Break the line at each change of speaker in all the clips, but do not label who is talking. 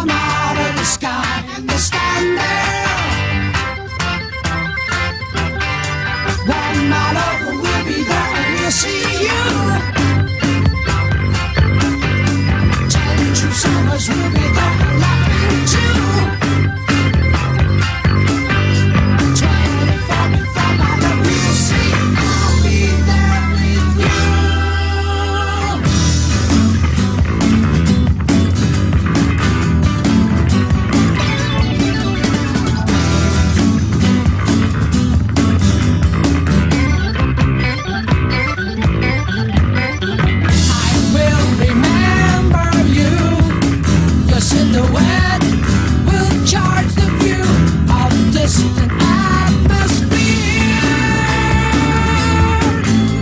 come out of the sky and they stand there. One night over, we'll be there and we'll see you. 10 true summers, we'll be there laughing too. 24 before my love, we'll see. I'll be there with you. Silhouette will charge the view of distant atmosphere.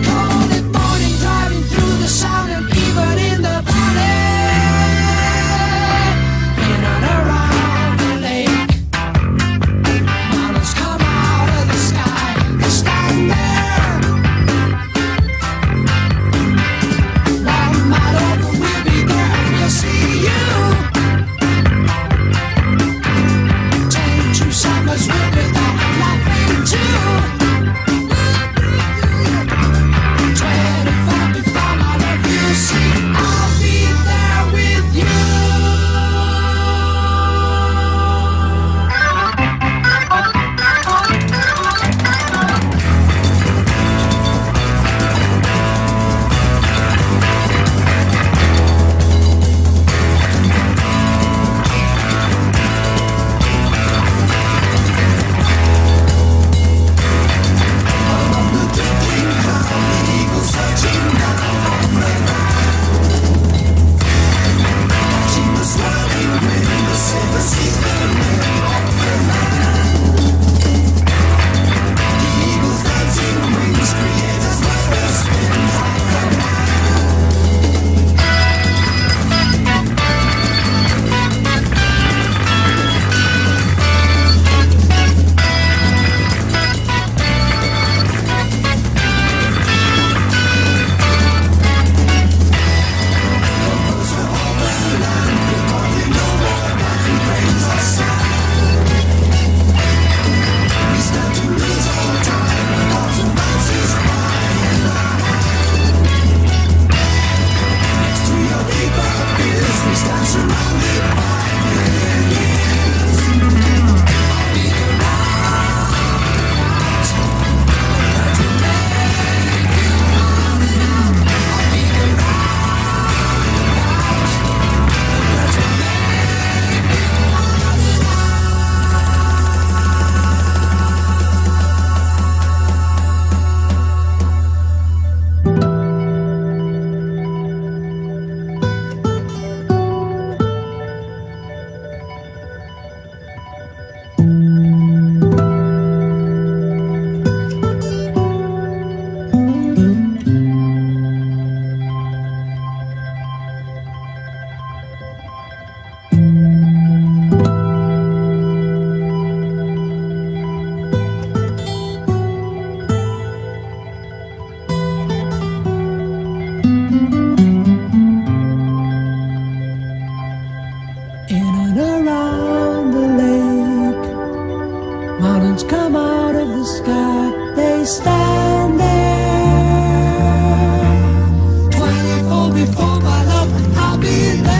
Call it morning, driving through the sound and even in the valley. In and around the lake, mountains come out of the sky, they stand there. One night over, we'll be there and we'll see you. Summers will be there laughing too. 24 before my love, you'll see. I'll be there with you. Come out of the sky, they stand there. 24 before my love, I'll be there.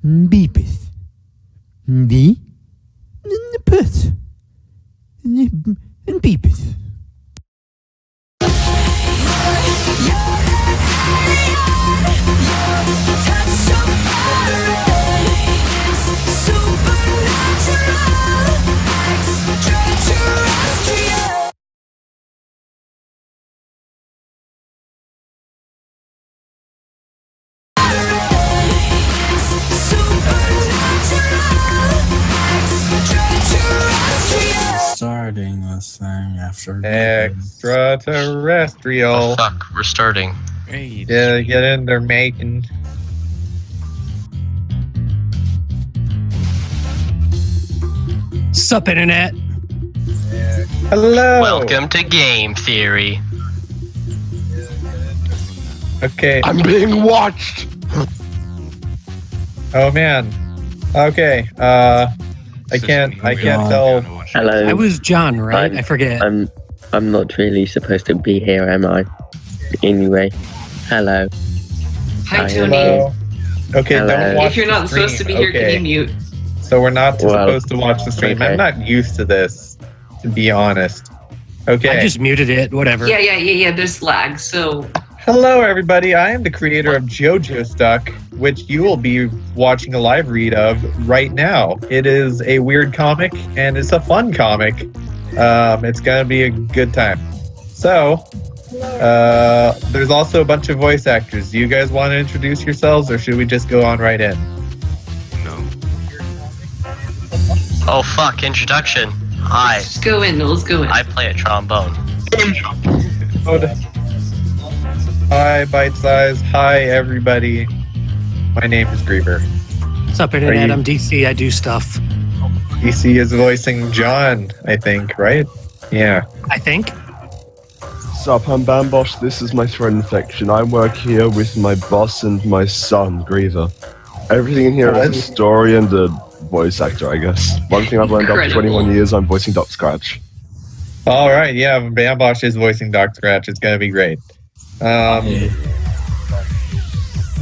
Beepeth. Be. Put. And beepeth.
Starting this thing after
Extraterrestrial.
Oh fuck, we're starting.
Yeah, get in there, making.
Sup, internet?
Hello.
Welcome to Game Theory.
Okay.
I'm being watched.
Oh man. Okay. I can't tell.
Hello.
I was John, right? I forget.
I'm not really supposed to be here, am I? Anyway, hello.
Hi,
I am
Tony.
Hello. Okay,
Hello.
don't watch
If you're not
the stream.
supposed to be here,
Okay.
can you mute?
So we're not
Well,
supposed to watch the stream.
okay.
I'm not used to this, to be honest. Okay.
I just muted it. Whatever.
Yeah. There's lag, so
Hello, everybody. I am the creator of Jojostuck, which you will be watching a live read of right now. It is a weird comic, and it's a fun comic. It's going to be a good time. So, there's also a bunch of voice actors. Do you guys want to introduce yourselves, or should we just go on right in?
Oh fuck, introduction. Hi,
just go in. Let's go in.
I play a trombone.
Hi, Bite Size. Hi, everybody. My name is Griever.
Sup,
Are
internet?
you-
I'm DC. I do stuff.
DC is voicing John, I think, right? Yeah.
I think.
Sup, I'm Bambosh. This is my thread infection. I work here with my boss and my son, Griever. Everything in here is a story and a voice actor, I guess. One thing I've learned after
Incredible.
21 years, I'm voicing Doc Scratch.
All right. Yeah, Bambosh is voicing Doc Scratch. It's going to be great. All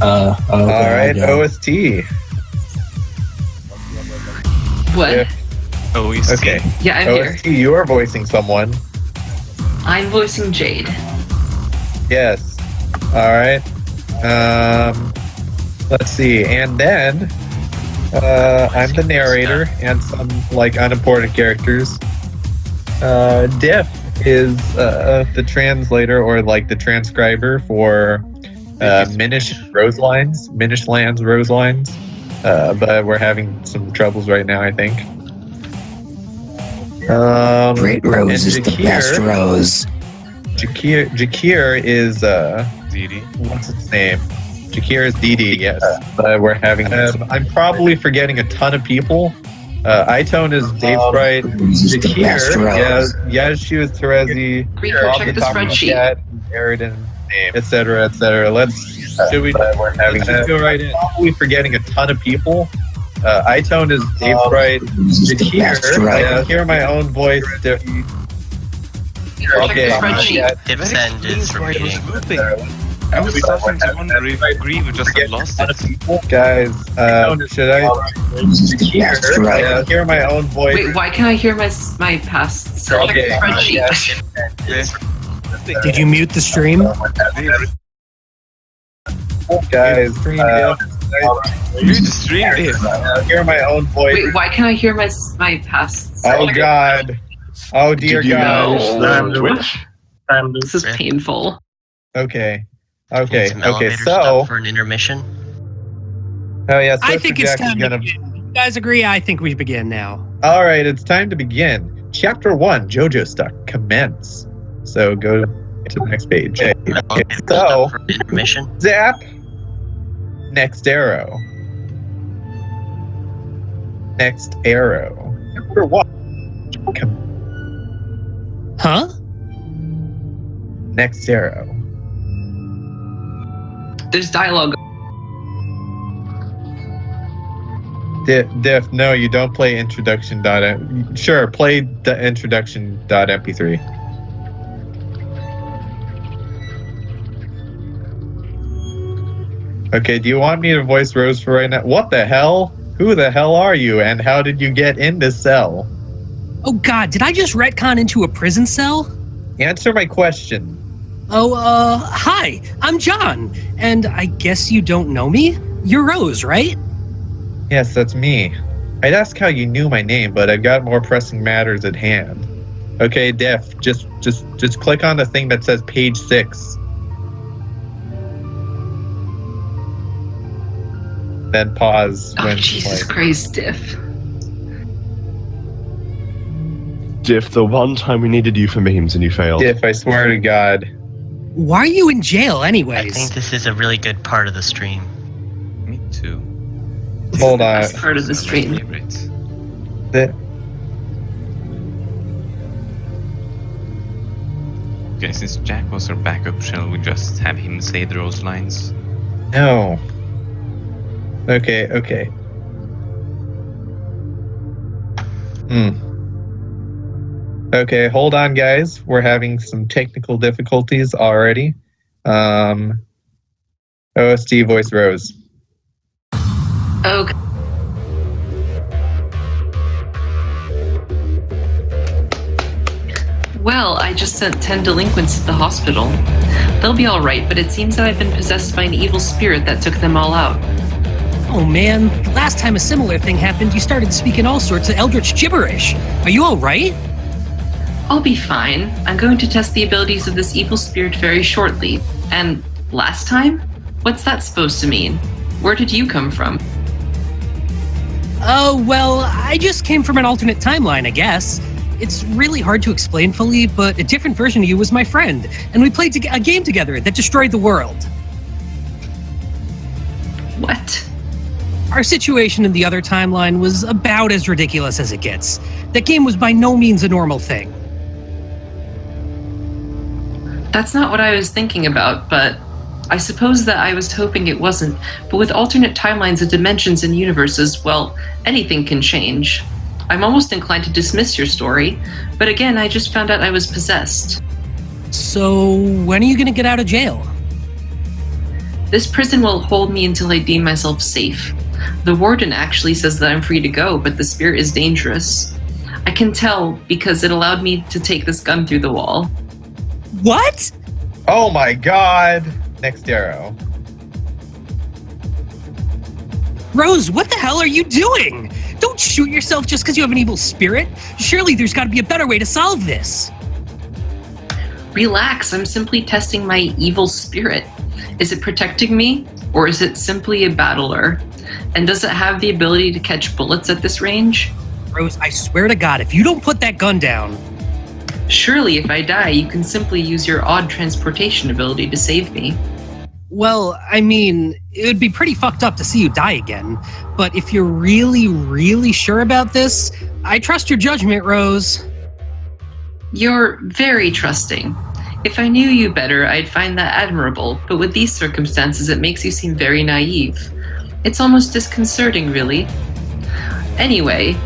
right, OST.
What?
Yeah. Okay.
Yeah, I'm here.
OST, you are voicing someone.
I'm voicing Jade.
Yes. All right. Let's see. And then I'm the narrator and some like unimportant characters. Diff is the translator or like the transcriber for Minish Lands Rose Lines. But we're having some troubles right now, I think.
Great rose is the best rose.
Jakir is
Didi.
what's its name? Jakir is Didi, yes. But we're having I'm probably forgetting a ton of people. Itone is Dave Sprite.
Rose is the best rose.
Yashu is Terezi.
Griever, check the spreadsheet.
Aridin, etc., etc. Should we go right in? Probably forgetting a ton of people. Itone is Dave Sprite.
Rose is the best
Jakir,
rose.
hear my own voice.
Griever, check the spreadsheet.
Dipsend is repeating.
I was starting to wonder if Griever just lost it.
Guys, should I
Rose is the best rose.
hear my own voice?
Wait, why can't I hear my past? So check the spreadsheet.
Did you mute the stream?
Guys,
Mute the stream, Dave.
hear my own voice.
Wait, why can't I hear my past?
Oh God! Oh dear
Did you
God!
manage the Twitch?
This is painful.
Okay.
Need some elevator
So
stuff for an intermission.
oh yeah,
I
Sister
think it's
Jack is
time
gonna.
to begin. You guys agree? I think we begin now.
All right, it's time to begin. Chapter 1, Jojostuck, commence. So go to the next page. Okay, so
For an intermission.
zap. Next arrow. Next arrow. Chapter 1.
Huh?
Next arrow.
There's dialogue.
Diff, no, you don't play introduction. Sure, play the introduction.mp3. Okay, do you want me to voice Rose for right now? What the hell? Who the hell are you, and how did you get in this cell?
Oh God, did I just retcon into a prison cell?
Answer my question.
Oh, hi, I'm John, and I guess you don't know me? You're Rose, right?
Yes, that's me. I'd ask how you knew my name, but I've got more pressing matters at hand. Okay, Def, just click on the thing that says page 6. Then pause.
Oh,
when
Jesus Christ, Diff.
Diff, the one time we needed you for memes and you failed.
Diff, I swear to God.
Why are you in jail
I
anyways?
think this is a really good part of the stream.
Me too.
Hold on.
That's part of the
This is my
stream.
favorite.
The-
Okay, since Jack was our backup, shall we just have him say those lines?
No. Okay. Okay, hold on, guys. We're having some technical difficulties already. OST voice Rose.
Okay. Well, I just sent 10 delinquents to the hospital. They'll be alright, but it seems that I've been possessed by an evil spirit that took them all out.
Oh man, last time a similar thing happened, you started speaking all sorts of eldritch gibberish. Are you alright?
I'll be fine. I'm going to test the abilities of this evil spirit very shortly. And last time? What's that supposed to mean? Where did you come from?
Oh, well, I just came from an alternate timeline, I guess. It's really hard to explain fully, but a different version of you was my friend, and we played a game together that destroyed the world.
What?
Our situation in the other timeline was about as ridiculous as it gets. That game was by no means a normal thing.
That's not what I was thinking about, but I suppose that I was hoping it wasn't. But with alternate timelines of dimensions and universes, well, anything can change. I'm almost inclined to dismiss your story, but again, I just found out I was possessed.
So, when are you gonna get out of jail?
This prison will hold me until I deem myself safe. The warden actually says that I'm free to go, but the spirit is dangerous. I can tell because it allowed me to take this gun through the wall.
What?
Oh my God. Next arrow.
Rose, what the hell are you doing? Don't shoot yourself just because you have an evil spirit. Surely there's got to be a better way to solve this.
Relax, I'm simply testing my evil spirit. Is it protecting me, or is it simply a battler? And does it have the ability to catch bullets at this range?
Rose, I swear to God, if you don't put that gun down...
Surely if I die, you can simply use your odd transportation ability to save me.
Well, I mean, it would be pretty fucked up to see you die again. But if you're really, really sure about this, I trust your judgment, Rose.
You're very trusting. If I knew you better, I'd find that admirable, but with these circumstances, it makes you seem very naive. It's almost disconcerting, really. Anyways,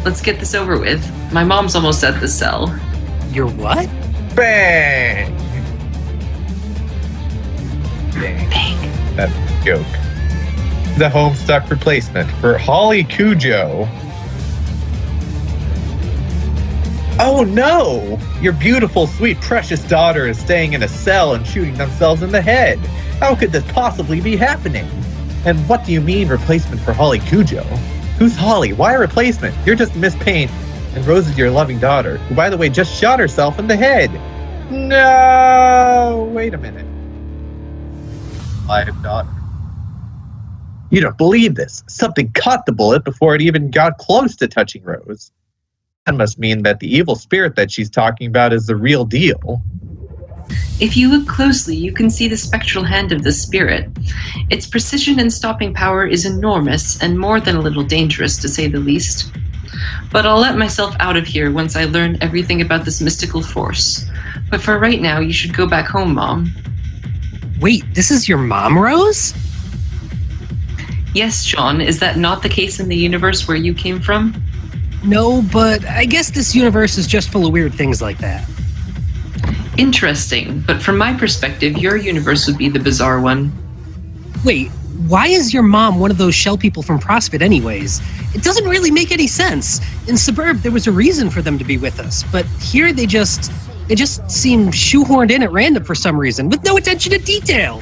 let's get this over with. My mom's almost at the cell.
You're what?
Bang! Bang. That's a joke. The Homestuck replacement for Holly Cujo. Oh no! Your beautiful, sweet, precious daughter is staying in a cell and shooting themselves in the head. How could this possibly be happening? And what do you mean replacement for Holly Cujo? Who's Holly? Why a replacement? You're just Miss Paint, and Rose is your loving daughter, who, by the way, just shot herself in the head. No! Wait a minute. Live daughter. You don't believe this. Something caught the bullet before it even got close to touching Rose. That must mean that the evil spirit that she's talking about is the real deal.
If you look closely, you can see the spectral hand of the spirit. Its precision and stopping power is enormous and more than a little dangerous, to say the least. But I'll let myself out of here once I learn everything about this mystical force. But for right now, you should go back home, Mom.
Wait, this is your mom, Rose?
Yes, Sean, is that not the case in the universe where you came from?
No, but I guess this universe is just full of weird things like that.
Interesting, but from my perspective, your universe would be the bizarre one.
Wait, why is your mom one of those shell people from Prospect anyways? It doesn't really make any sense. In Suburb, there was a reason for them to be with us, but here they just seem shoehorned in at random for some reason, with no attention to detail.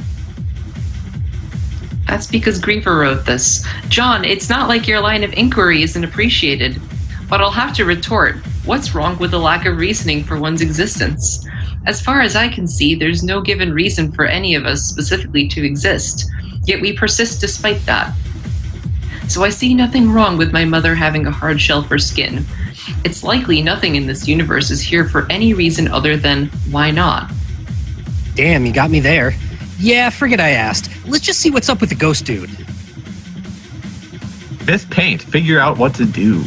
That's because Griever wrote this. John, it's not like your line of inquiry isn't appreciated. But I'll have to retort, what's wrong with a lack of reasoning for one's existence? As far as I can see, there's no given reason for any of us specifically to exist, yet we persist despite that. So I see nothing wrong with my mother having a hard shell for skin. It's likely nothing in this universe is here for any reason other than, why not?
Damn, you got me there. Yeah, forget I asked. Let's just see what's up with the ghost dude.
Miss Paint, figure out what to do.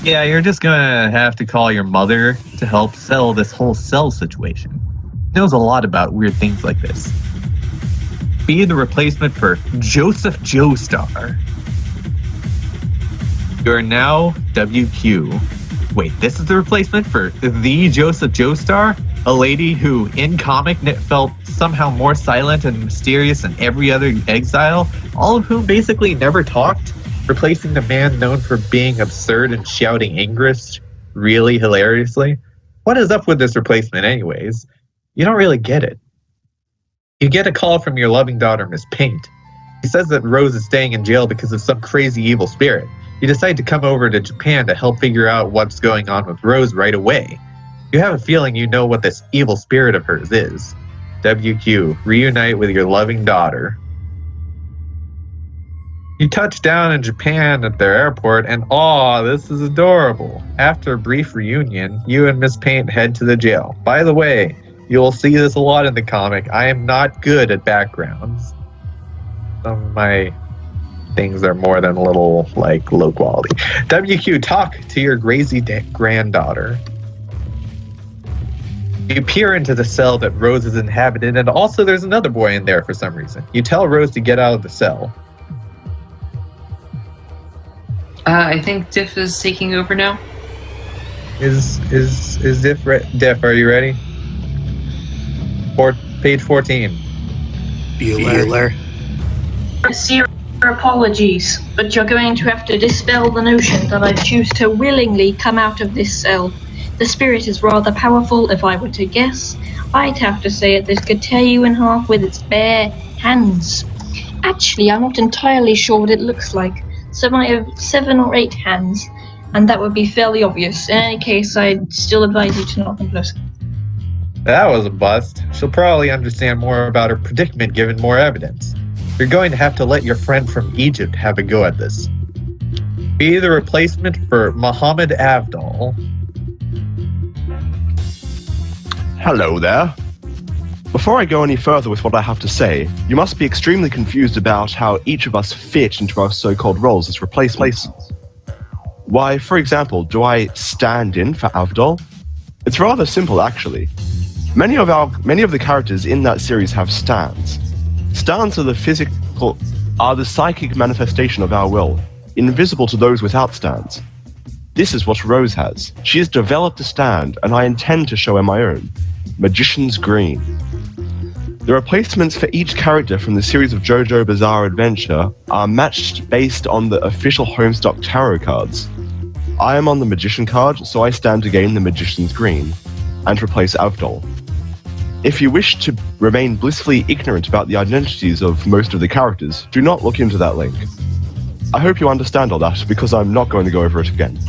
Yeah, you're just gonna have to call your mother to help sell this whole cell situation. She knows a lot about weird things like this. Be the replacement for Joseph Joestar. You're now WQ. Wait, this is the replacement for the Joseph Joestar? A lady who, in comic, felt somehow more silent and mysterious than every other exile, all of whom basically never talked, replacing the man known for being absurd and shouting English really hilariously. What is up with this replacement anyways? You don't really get it. You get a call from your loving daughter, Miss Paint. He says that Rose is staying in jail because of some crazy evil spirit. You decide to come over to Japan to help figure out what's going on with Rose right away. You have a feeling you know what this evil spirit of hers is. WQ, reunite with your loving daughter. You touch down in Japan at their airport, and aw, this is adorable. After a brief reunion, you and Miss Paint head to the jail. By the way, you'll see this a lot in the comic. I am not good at backgrounds. Some of my things are more than a little, low quality. WQ, talk to your crazy granddaughter. You peer into the cell that Rose is inhabited, and also there's another boy in there for some reason. You tell Rose to get out of the cell.
I think Diff is taking over now.
Is Diff, are you ready? Page 14.
Bueller.
Sincere apologies, but you're going to have to dispel the notion that I choose to willingly come out of this cell. The spirit is rather powerful. If I were to guess, I'd have to say this could tear you in half with its bare hands. Actually, I'm not entirely sure what it looks like. So I have 7 or 8 hands, and that would be fairly obvious. In any case, I'd still advise you to not come closer.
That was a bust. She'll probably understand more about her predicament given more evidence. You're going to have to let your friend from Egypt have a go at this. Be the replacement for Muhammad Avdol.
Hello there. Before I go any further with what I have to say, you must be extremely confused about how each of us fit into our so-called roles as replacements. Why, for example, do I stand in for Avdol? It's rather simple, actually. Many of the characters in that series have stands. Stands are the psychic manifestation of our will, invisible to those without stands. This is what Rose has. She has developed a stand, and I intend to show her my own. Magician's Green. The replacements for each character from the series of JoJo Bizarre Adventure are matched based on the official Homestuck tarot cards. I am on the Magician card, so I stand to gain the Magician's Green, and replace Avdol. If you wish to remain blissfully ignorant about the identities of most of the characters, do not look into that link. I hope you understand all that, because I'm not going to go over it again.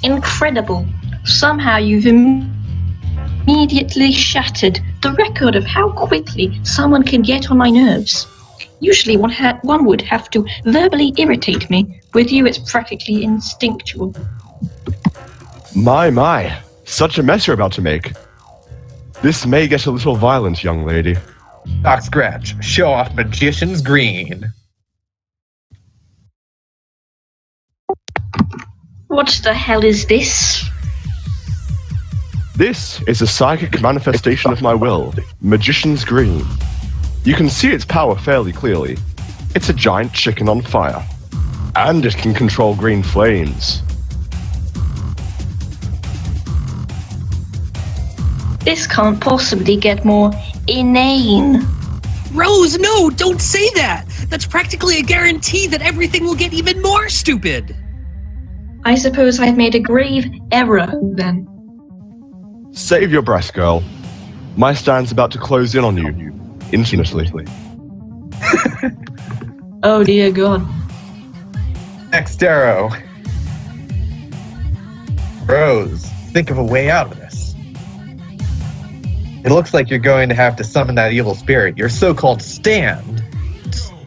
Incredible. Somehow you've immediately shattered the record of how quickly someone can get on my nerves. Usually one would have to verbally irritate me. With you, it's practically instinctual.
My. Such a mess you're about to make. This may get a little violent, young lady.
Doc Scratch, show off Magician's Green.
What the hell is this?
This is a psychic manifestation of my will, Magician's Green. You can see its power fairly clearly. It's a giant chicken on fire. And it can control green flames.
This can't possibly get more inane.
Rose, no, don't say that. That's practically a guarantee that everything will get even more stupid.
I suppose I've made a grave error, then.
Save your breath, girl. My stand's about to close in on you. Infinitely.
Oh dear God.
Next arrow. Rose, think of a way out of this. It looks like you're going to have to summon that evil spirit, your so-called stand.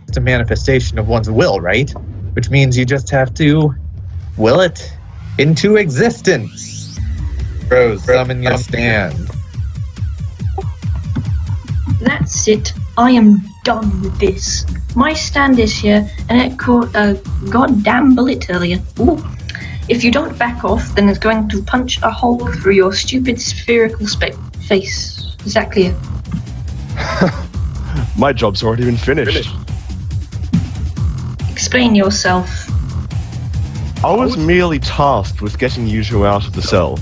It's a manifestation of one's will, right? Which means you just have to will it into existence. Rose, summon your stand.
That's it. I am done with this. My stand is here, and it caught a goddamn bullet earlier. Ooh. If you don't back off, then it's going to punch a hole through your stupid spherical face. Is that clear?
My job's already been finished.
Explain yourself.
I was merely tasked with getting you two out of the cell,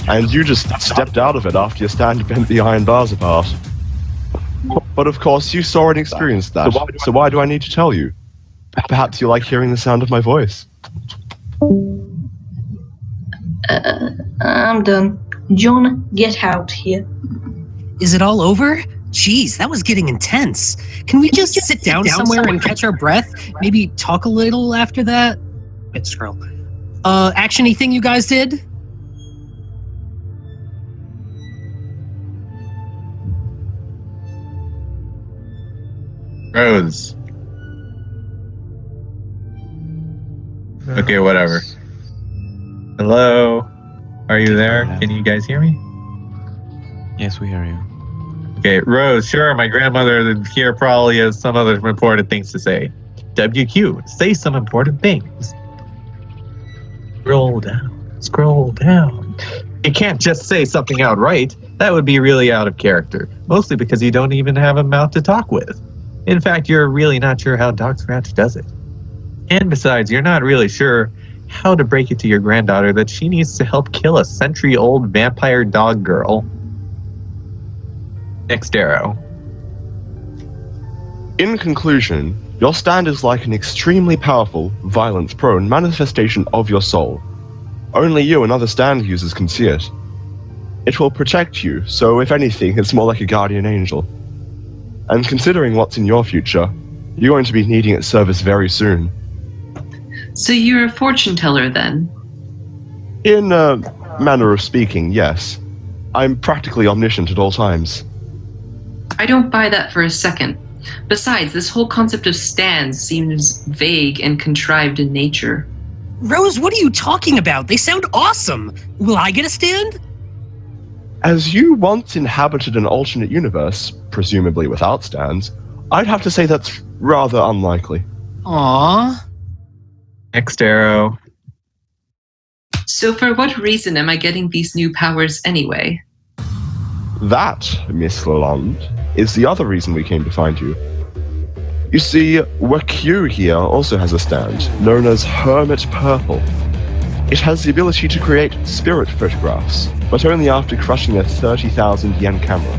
and you just stepped out of it after your stand bent the iron bars apart. But of course, you saw and experienced that, so why do I need to tell you? Perhaps you like hearing the sound of my voice.
I'm done. John, get out here.
Is it all over? Jeez, that was getting intense. Can we just sit down somewhere and catch our breath? Maybe talk a little after that? Wait, scroll. Action-y thing you guys did?
Rose. Okay, whatever. Hello? Are you there? Can you guys hear me?
Yes, we hear you.
Okay, Rose, sure, my grandmother here probably has some other important things to say. WQ, say some important things. Scroll down. You can't just say something outright. That would be really out of character. Mostly because you don't even have a mouth to talk with. In fact, you're really not sure how Doc Scratch does it. And besides, you're not really sure how to break it to your granddaughter that she needs to help kill a century-old vampire dog girl. Next arrow.
In conclusion, your stand is like an extremely powerful, violence-prone manifestation of your soul. Only you and other stand users can see it. It will protect you, so if anything, it's more like a guardian angel. And considering what's in your future, you're going to be needing its service very soon.
So you're a fortune teller then?
In a manner of speaking, yes. I'm practically omniscient at all times.
I don't buy that for a second. Besides, this whole concept of stands seems vague and contrived in nature.
Rose, what are you talking about? They sound awesome. Will I get a stand?
As you once inhabited an alternate universe, presumably without stands, I'd have to say that's rather unlikely.
Aww.
Next arrow.
So for what reason am I getting these new powers anyway?
That, Miss Lalonde, is the other reason we came to find you. You see, WQ here also has a stand, known as Hermit Purple. It has the ability to create spirit photographs, but only after crushing a 30,000 yen camera.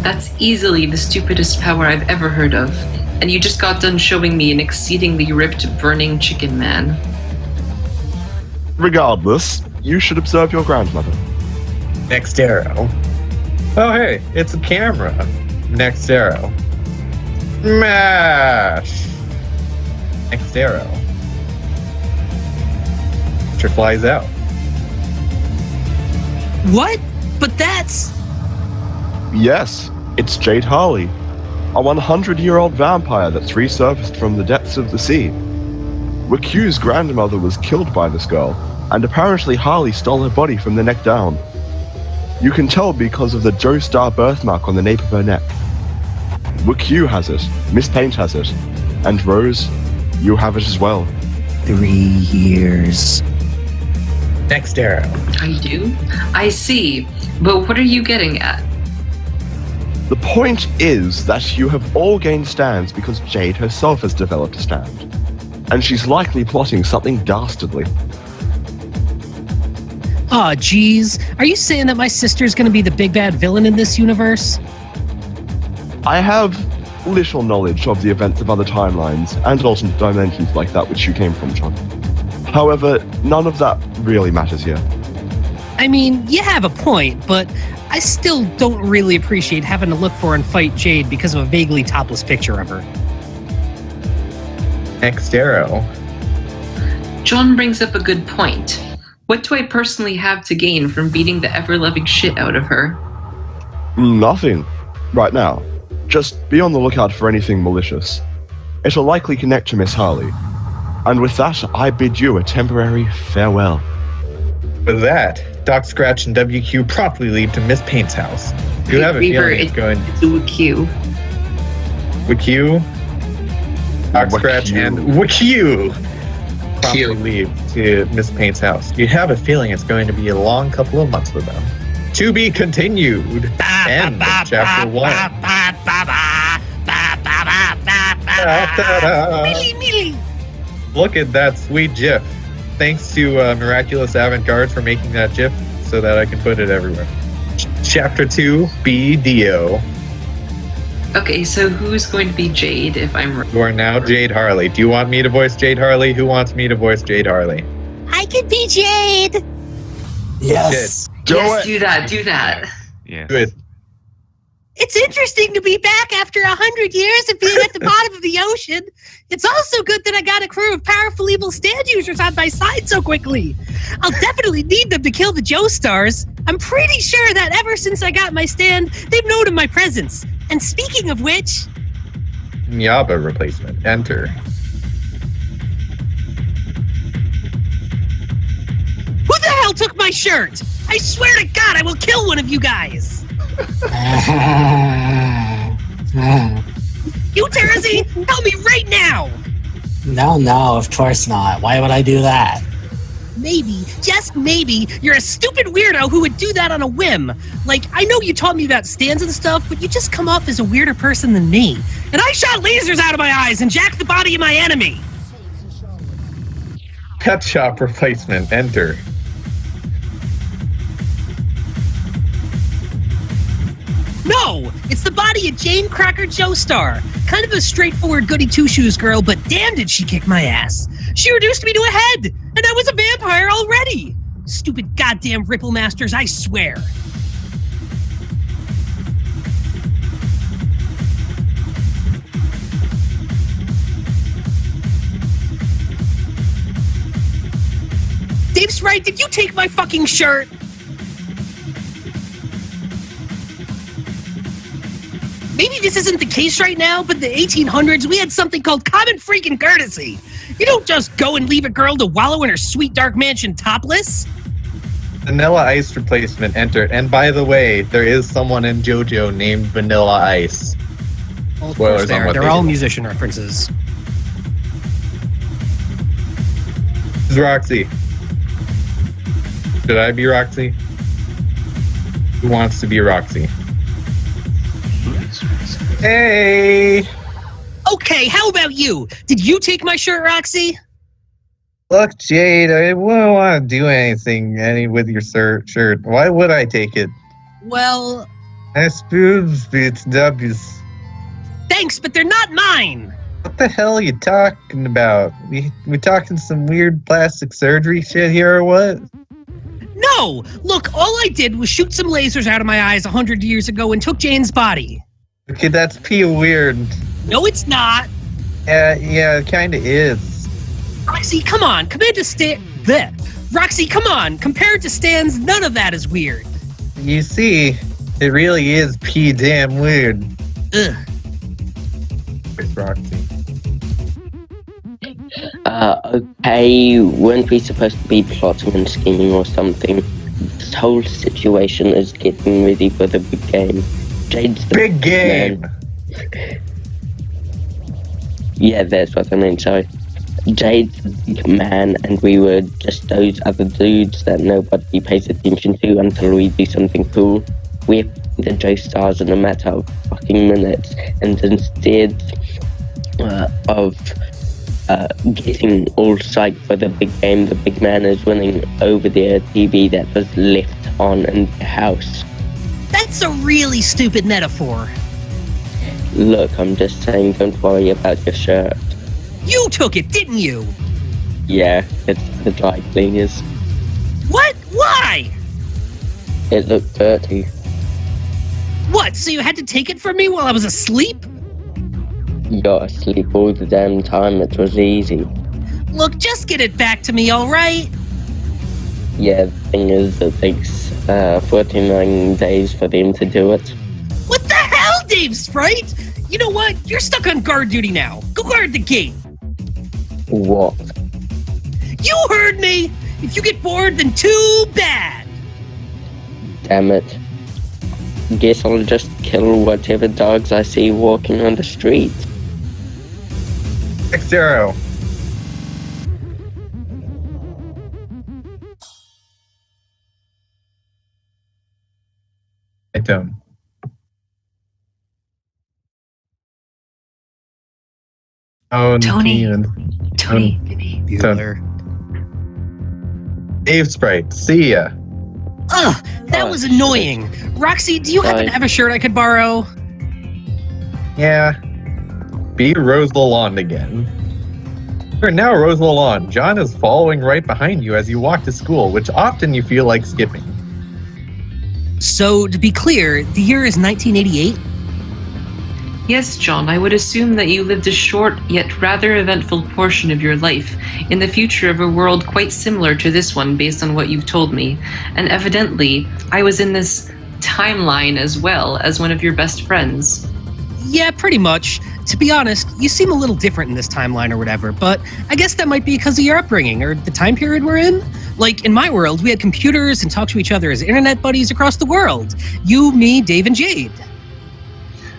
That's easily the stupidest power I've ever heard of. And you just got done showing me an exceedingly ripped burning chicken man.
Regardless, you should observe your grandmother.
Next arrow. Oh hey, it's a camera. Next arrow. Mash. Next arrow. Picture flies out.
What? But that's...
Yes, it's Jade Harley, a 100-year-old vampire that's resurfaced from the depths of the sea. WQ's grandmother was killed by this girl, and apparently Harley stole her body from the neck down. You can tell because of the Joestar birthmark on the nape of her neck. WQ has it, Miss Paint has it, and Rose, you have it as well.
3 years.
Next arrow.
I do? I see. But what are you getting at?
The point is that you have all gained stands because Jade herself has developed a stand. And she's likely plotting something dastardly.
Aw, geez. Are you saying that my sister's gonna be the big bad villain in this universe?
I have little knowledge of the events of other timelines and alternate dimensions like that which you came from, John. However, none of that really matters here.
I mean, you have a point, but I still don't really appreciate having to look for and fight Jade because of a vaguely topless picture of her.
Next arrow.
John brings up a good point. What do I personally have to gain from beating the ever-loving shit out of her?
Nothing. Right now. Just be on the lookout for anything malicious. It'll likely connect to Miss Harley. And with that, I bid you a temporary farewell.
With that, Doc Scratch and WQ promptly leave to Miss Paint's house. You have a feeling it's going
to WQ.
WQ, Doc Scratch, and WQ promptly leave to Miss Paint's house. You have a feeling it's going to be a long couple of months with them. To be continued. End of chapter 1. Look at that sweet GIF. Thanks to Miraculous Avant-Garde for making that GIF so that I can put it everywhere. Chapter 2, Be Dio.
Okay, so who's going to be Jade if I'm...
You are now Jade Harley. Do you want me to voice Jade Harley? Who wants me to voice Jade Harley?
I could be Jade!
Yes!
Do
that.
Yeah.
Good.
It's interesting to be back after 100 years of being at the bottom of the ocean. It's also good that I got a crew of powerful evil stand users on my side so quickly. I'll definitely need them to kill the Joestars. I'm pretty sure that ever since I got my stand, they've known of my presence. And speaking of which...
Nyaba replacement. Enter.
Who the hell took my shirt? I swear to God, I will kill one of you guys. You, Terzi, tell me right now.
No, of course not. Why would I do that?
Maybe, just maybe, you're a stupid weirdo who would do that on a whim. Like, I know you taught me about stands and stuff, but you just come off as a weirder person than me. And I shot lasers out of my eyes and jacked the body of my enemy.
Cut shop replacement. Enter.
No, it's the body of Jane Cracker Joestar. Kind of a straightforward goody two-shoes girl, but damn did she kick my ass. She reduced me to a head, and I was a vampire already. Stupid goddamn Ripple Masters, I swear. Dave's right, did you take my fucking shirt? Maybe this isn't the case right now, but in the 1800s, we had something called common freaking courtesy. You don't just go and leave a girl to wallow in her sweet dark mansion topless.
Vanilla Ice replacement entered. And by the way, there is someone in JoJo named Vanilla Ice.
Well, of
Spoilers
course
on what
they're
they
all
do.
musician references.
Who's Roxy? Should I be Roxy? Who wants to be Roxy? Hey!
Okay, how about you? Did you take my shirt, Roxy?
Look, Jade, I wouldn't want to do anything with your shirt. Why would I take it?
Well,
I suppose it's W's.
thanks, but they're not mine.
What the hell are you talking about? We talking some weird plastic surgery shit here or what?
No! Look, all I did was shoot some lasers out of my eyes 100 years ago and took Jane's body.
Okay, that's pretty weird.
No, it's not.
Yeah, it kinda is.
Roxy, come on, compared to Roxy, come on, compared to Stan's, none of that is weird.
You see, it really is pretty damn weird.
Ugh.
It's Roxy.
Okay, weren't we supposed to be plotting and scheming or something? This whole situation is getting ready for the big game. Jade's the
Big game!
man. Yeah, that's what I mean, sorry. Jade's the big man, and we were just those other dudes that nobody pays attention to until we do something cool. We're the Joestars in a matter of fucking minutes, and instead of getting all psyched for the big game. The big man is winning over their TV that was left on in the house.
That's a really stupid metaphor.
Look, I'm just saying, don't worry about your shirt.
You took it, didn't you?
Yeah, it's the dry cleaners.
What? Why?
It looked dirty.
What, so you had to take it from me while I was asleep?
You're asleep all the damn time, it was easy.
Look, just get it back to me, alright?
Yeah, the thing is, it takes 49 days for them to do it.
What the hell, Dave Sprite? You know what? You're stuck on guard duty now. Go guard the gate.
What?
You heard me! If you get bored, then too bad!
Damn it. Guess I'll just kill whatever dogs I see walking on the street.
Xero. Tone. Oh,
Tony.
Tony.
Bueller.
Dave Sprite. See ya.
Ugh, that was annoying. Roxy, do you happen to have a shirt I could borrow?
Yeah. Be Rose Lalonde again. You're now Rose Lalonde. John is following right behind you as you walk to school, which often you feel like skipping.
So, to be clear, the year is 1988?
Yes, John, I would assume that you lived a short yet rather eventful portion of your life in the future of a world quite similar to this one based on what you've told me. And evidently, I was in this timeline as well as one of your best friends.
Yeah, pretty much. To be honest, you seem a little different in this timeline or whatever, but I guess that might be because of your upbringing or the time period we're in. Like, in my world, we had computers and talked to each other as internet buddies across the world. You, me, Dave, and Jade.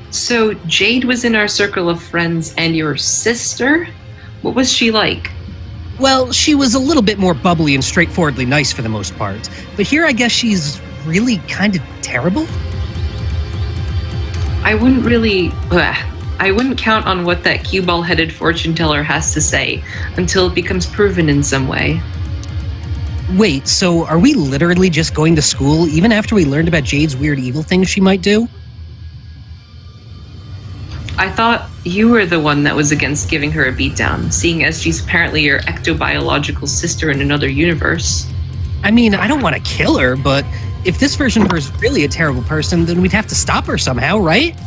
So, Jade was in our circle of friends and your sister? What was she like?
Well, she was a little bit more bubbly and straightforwardly nice for the most part. But here I guess she's really kind of terrible?
I wouldn't count on what that cue ball-headed fortune teller has to say until it becomes proven in some way.
Wait, so are we literally just going to school even after we learned about Jade's weird evil things she might do?
I thought you were the one that was against giving her a beatdown, seeing as she's apparently your ectobiological sister in another universe.
I mean, I don't want to kill her, but if this version of her is really a terrible person, then we'd have to stop her somehow, right?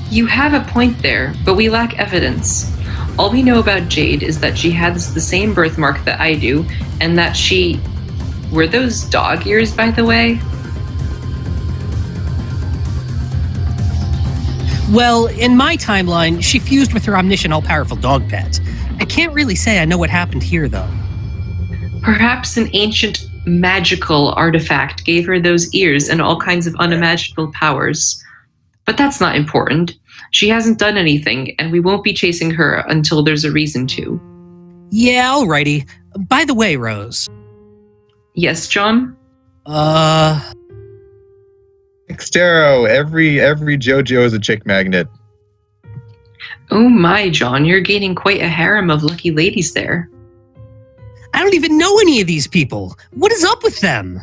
You have a point there, but we lack evidence. All we know about Jade is that she has the same birthmark that I do, and that she... Were those dog ears, by the way?
Well, in my timeline, she fused with her omniscient, all-powerful dog pet. I can't really say I know what happened here, though.
Perhaps an ancient magical artifact gave her those ears and all kinds of unimaginable powers. But that's not important. She hasn't done anything, and we won't be chasing her until there's a reason to.
Yeah, alrighty. By the way, Rose.
Yes, John?
Xero, every JoJo is a chick magnet.
Oh my, John, you're gaining quite a harem of lucky ladies there.
I don't even know any of these people. What is up with them?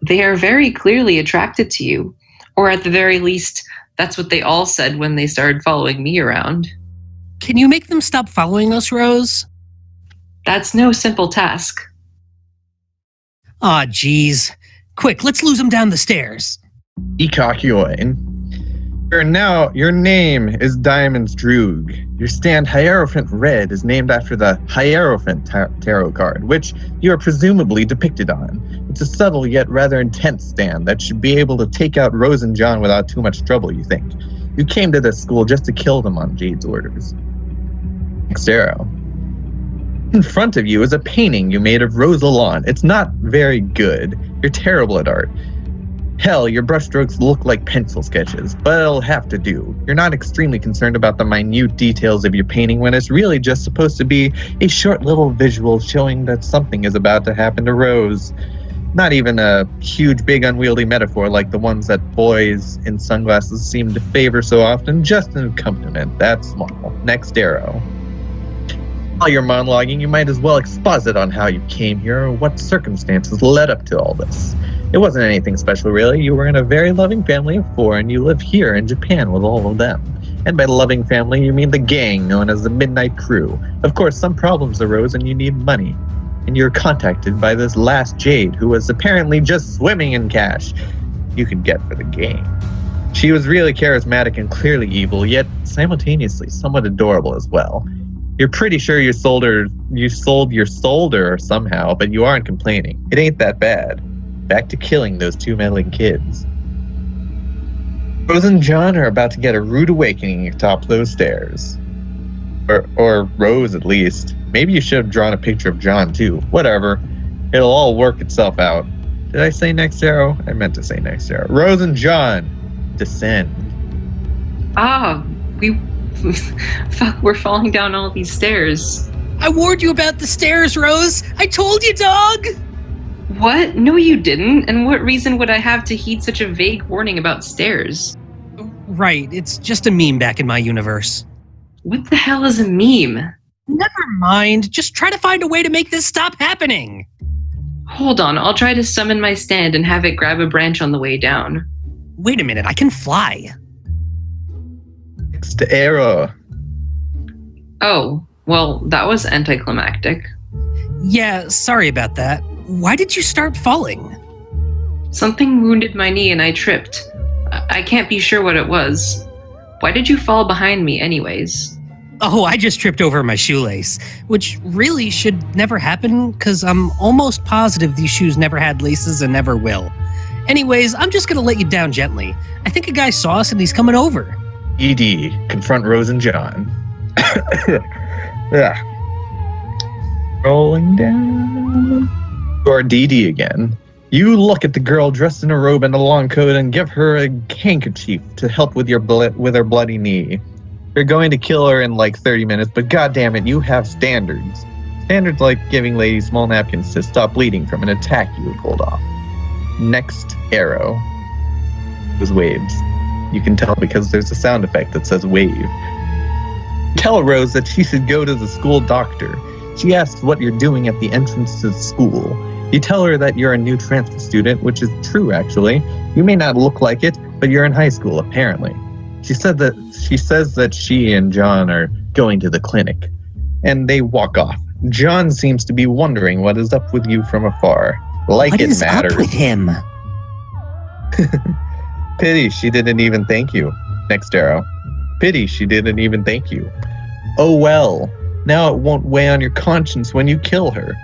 They are very clearly attracted to you. Or at the very least, that's what they all said when they started following me around.
Can you make them stop following us, Rose?
That's no simple task.
Aw, geez. Quick, let's lose them down the stairs.
Ikakyoin. Your name is Diamond's Droog. Your stand Hierophant Red is named after the Hierophant tarot card, which you are presumably depicted on. It's a subtle yet rather intense stand that should be able to take out Rose and John without too much trouble, you think. You came to this school just to kill them on Jade's orders. Xero. In front of you is a painting you made of Rose Lalonde. It's not very good. You're terrible at art. Hell, your brushstrokes look like pencil sketches, but it'll have to do. You're not extremely concerned about the minute details of your painting when it's really just supposed to be a short little visual showing that something is about to happen to Rose. Not even a huge, big, unwieldy metaphor like the ones that boys in sunglasses seem to favor so often, just an accompaniment. That's small. Next arrow. While you're monologuing, you might as well exposit on how you came here or what circumstances led up to all this. It wasn't anything special, really. You were in a very loving family of 4, and you live here in Japan with all of them. And by loving family, you mean the gang known as the Midnight Crew. Of course, some problems arose and you need money. And you're contacted by this last Jade, who was apparently just swimming in cash you could get for the gang. She was really charismatic and clearly evil, yet simultaneously somewhat adorable as well. You're pretty sure you sold your soul to her somehow, but you aren't complaining. It ain't that bad. Back to killing those 2 meddling kids. Rose and John are about to get a rude awakening atop those stairs. Or Rose, at least. Maybe you should have drawn a picture of John, too. Whatever. It'll all work itself out. Did I say next arrow? I meant to say next arrow. Rose and John, descend.
Fuck, we're falling down all these stairs.
I warned you about the stairs, Rose. I told you, dog.
What? No, you didn't. And what reason would I have to heed such a vague warning about stairs?
Right, it's just a meme back in my universe.
What the hell is a meme?
Never mind, just try to find a way to make this stop happening.
Hold on, I'll try to summon my stand and have it grab a branch on the way down.
Wait a minute, I can fly.
Next arrow.
Oh, well, that was anticlimactic.
Yeah, sorry about that. Why did you start falling?
Something wounded my knee and I tripped. I can't be sure what it was. Why did you fall behind me anyways?
Oh, I just tripped over my shoelace, which really should never happen because I'm almost positive these shoes never had laces and never will. Anyways, I'm just gonna let you down gently. I think a guy saw us and he's coming over.
ED, confront Rose and John. Yeah. Rolling down. Or DD again. You look at the girl dressed in a robe and a long coat and give her a handkerchief to help with with her bloody knee. You're going to kill her in like 30 minutes, but goddammit, you have standards. Standards like giving ladies small napkins to stop bleeding from an attack you pulled off. Next arrow. It was waves. You can tell because there's a sound effect that says wave. Tell Rose that she should go to the school doctor. She asks what you're doing at the entrance to the school. You tell her that you're a new transfer student, which is true actually. You may not look like it, but you're in high school apparently. She says that she and John are going to the clinic, and they walk off. John seems to be wondering what is up with you from afar. Like
What
it
is
matters.
up with him?
Pity she didn't even thank you. Next arrow. Pity she didn't even thank you. Oh well, now it won't weigh on your conscience when you kill her.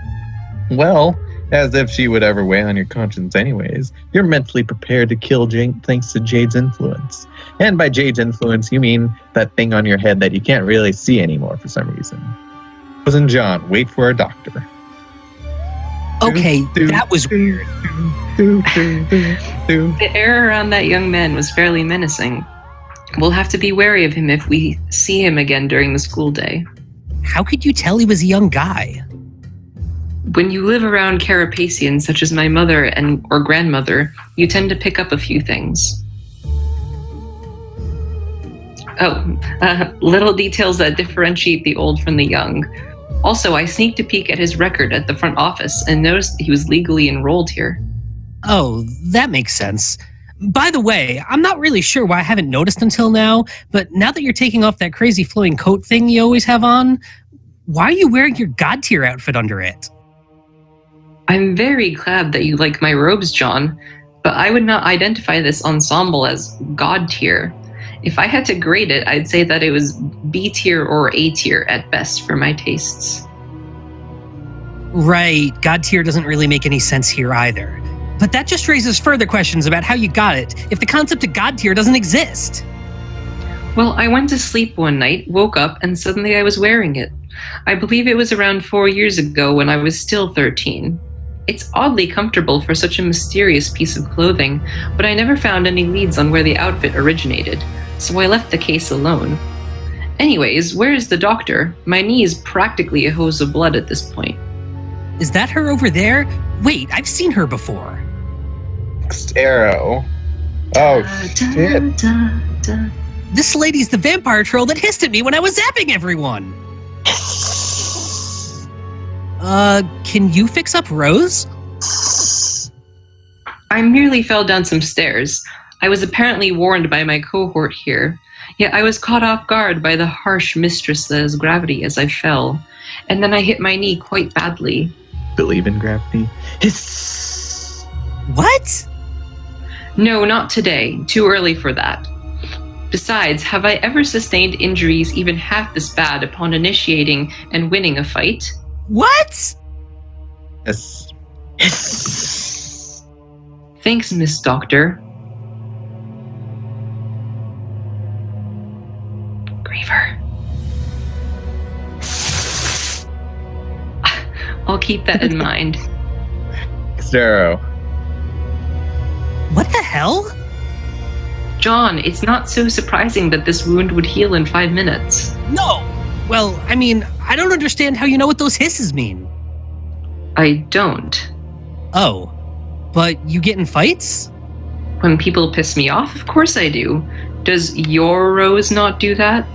Well, as if she would ever weigh on your conscience anyways. You're mentally prepared to kill Jade thanks to Jade's influence. And by Jade's influence, you mean that thing on your head that you can't really see anymore for some reason. Rose and John, wait for a doctor.
Okay, that was weird.
The air around that young man was fairly menacing. We'll have to be wary of him if we see him again during the school day.
How could you tell he was a young guy?
When you live around Carapacians such as my mother or grandmother, you tend to pick up a few things. Little details that differentiate the old from the young. Also, I sneaked a peek at his record at the front office and noticed that he was legally enrolled here.
Oh, that makes sense. By the way, I'm not really sure why I haven't noticed until now, but now that you're taking off that crazy flowing coat thing you always have on, why are you wearing your God tier outfit under it?
I'm very glad that you like my robes, John, but I would not identify this ensemble as God tier. If I had to grade it, I'd say that it was B tier or A tier at best for my tastes.
Right, God tier doesn't really make any sense here either. But that just raises further questions about how you got it if the concept of God tier doesn't exist.
Well, I went to sleep one night, woke up, and suddenly I was wearing it. I believe it was around 4 years ago when I was still 13. It's oddly comfortable for such a mysterious piece of clothing, but I never found any leads on where the outfit originated, so I left the case alone. Anyways, where is the doctor? My knee is practically a hose of blood at this point.
Is that her over there? Wait, I've seen her before.
Next arrow. Oh, shit.
This lady's the vampire troll that hissed at me when I was zapping everyone. Can you fix up Rose?
I merely fell down some stairs. I was apparently warned by my cohort here. Yet I was caught off guard by the harsh mistress's gravity as I fell. And then I hit my knee quite badly.
Believe in gravity? Hiss!
What?
No, not today. Too early for that. Besides, have I ever sustained injuries even half this bad upon initiating and winning a fight?
What?
Hiss.
Thanks, Miss Doctor. Griever. I'll keep that in mind.
Zero.
What the hell?
John, it's not so surprising that this wound would heal in 5 minutes.
No! Well, I mean, I don't understand how you know what those hisses mean.
I don't.
Oh, but you get in fights?
When people piss me off, of course I do. Does your Rose not do that?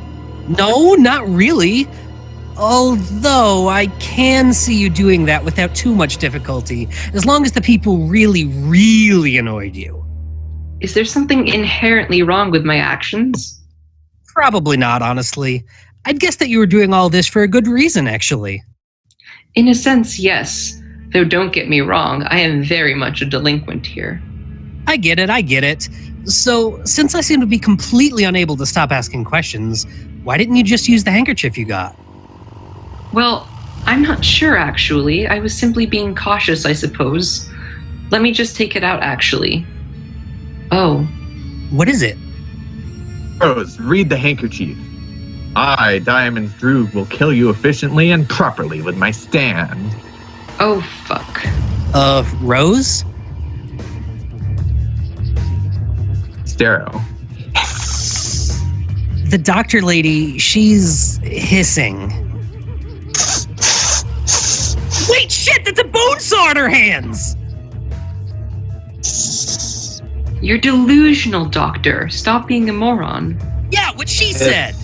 No, not really. Although I can see you doing that without too much difficulty, as long as the people really, really annoyed you.
Is there something inherently wrong with my actions?
Probably not, honestly. I'd guess that you were doing all this for a good reason, actually.
In a sense, yes. Though don't get me wrong, I am very much a delinquent here.
I get it. So, since I seem to be completely unable to stop asking questions, why didn't you just use the handkerchief you got?
Well, I'm not sure, actually. I was simply being cautious, I suppose. Let me just take it out, actually. Oh.
What is it?
Rose, read the handkerchief. I, Diamond Droog, will kill you efficiently and properly with my stand.
Oh, fuck.
Rose?
Stero.
The doctor lady, she's hissing. Wait, shit, that's a bone saw in her hands!
You're delusional, Doctor. Stop being a moron.
Yeah, what she said!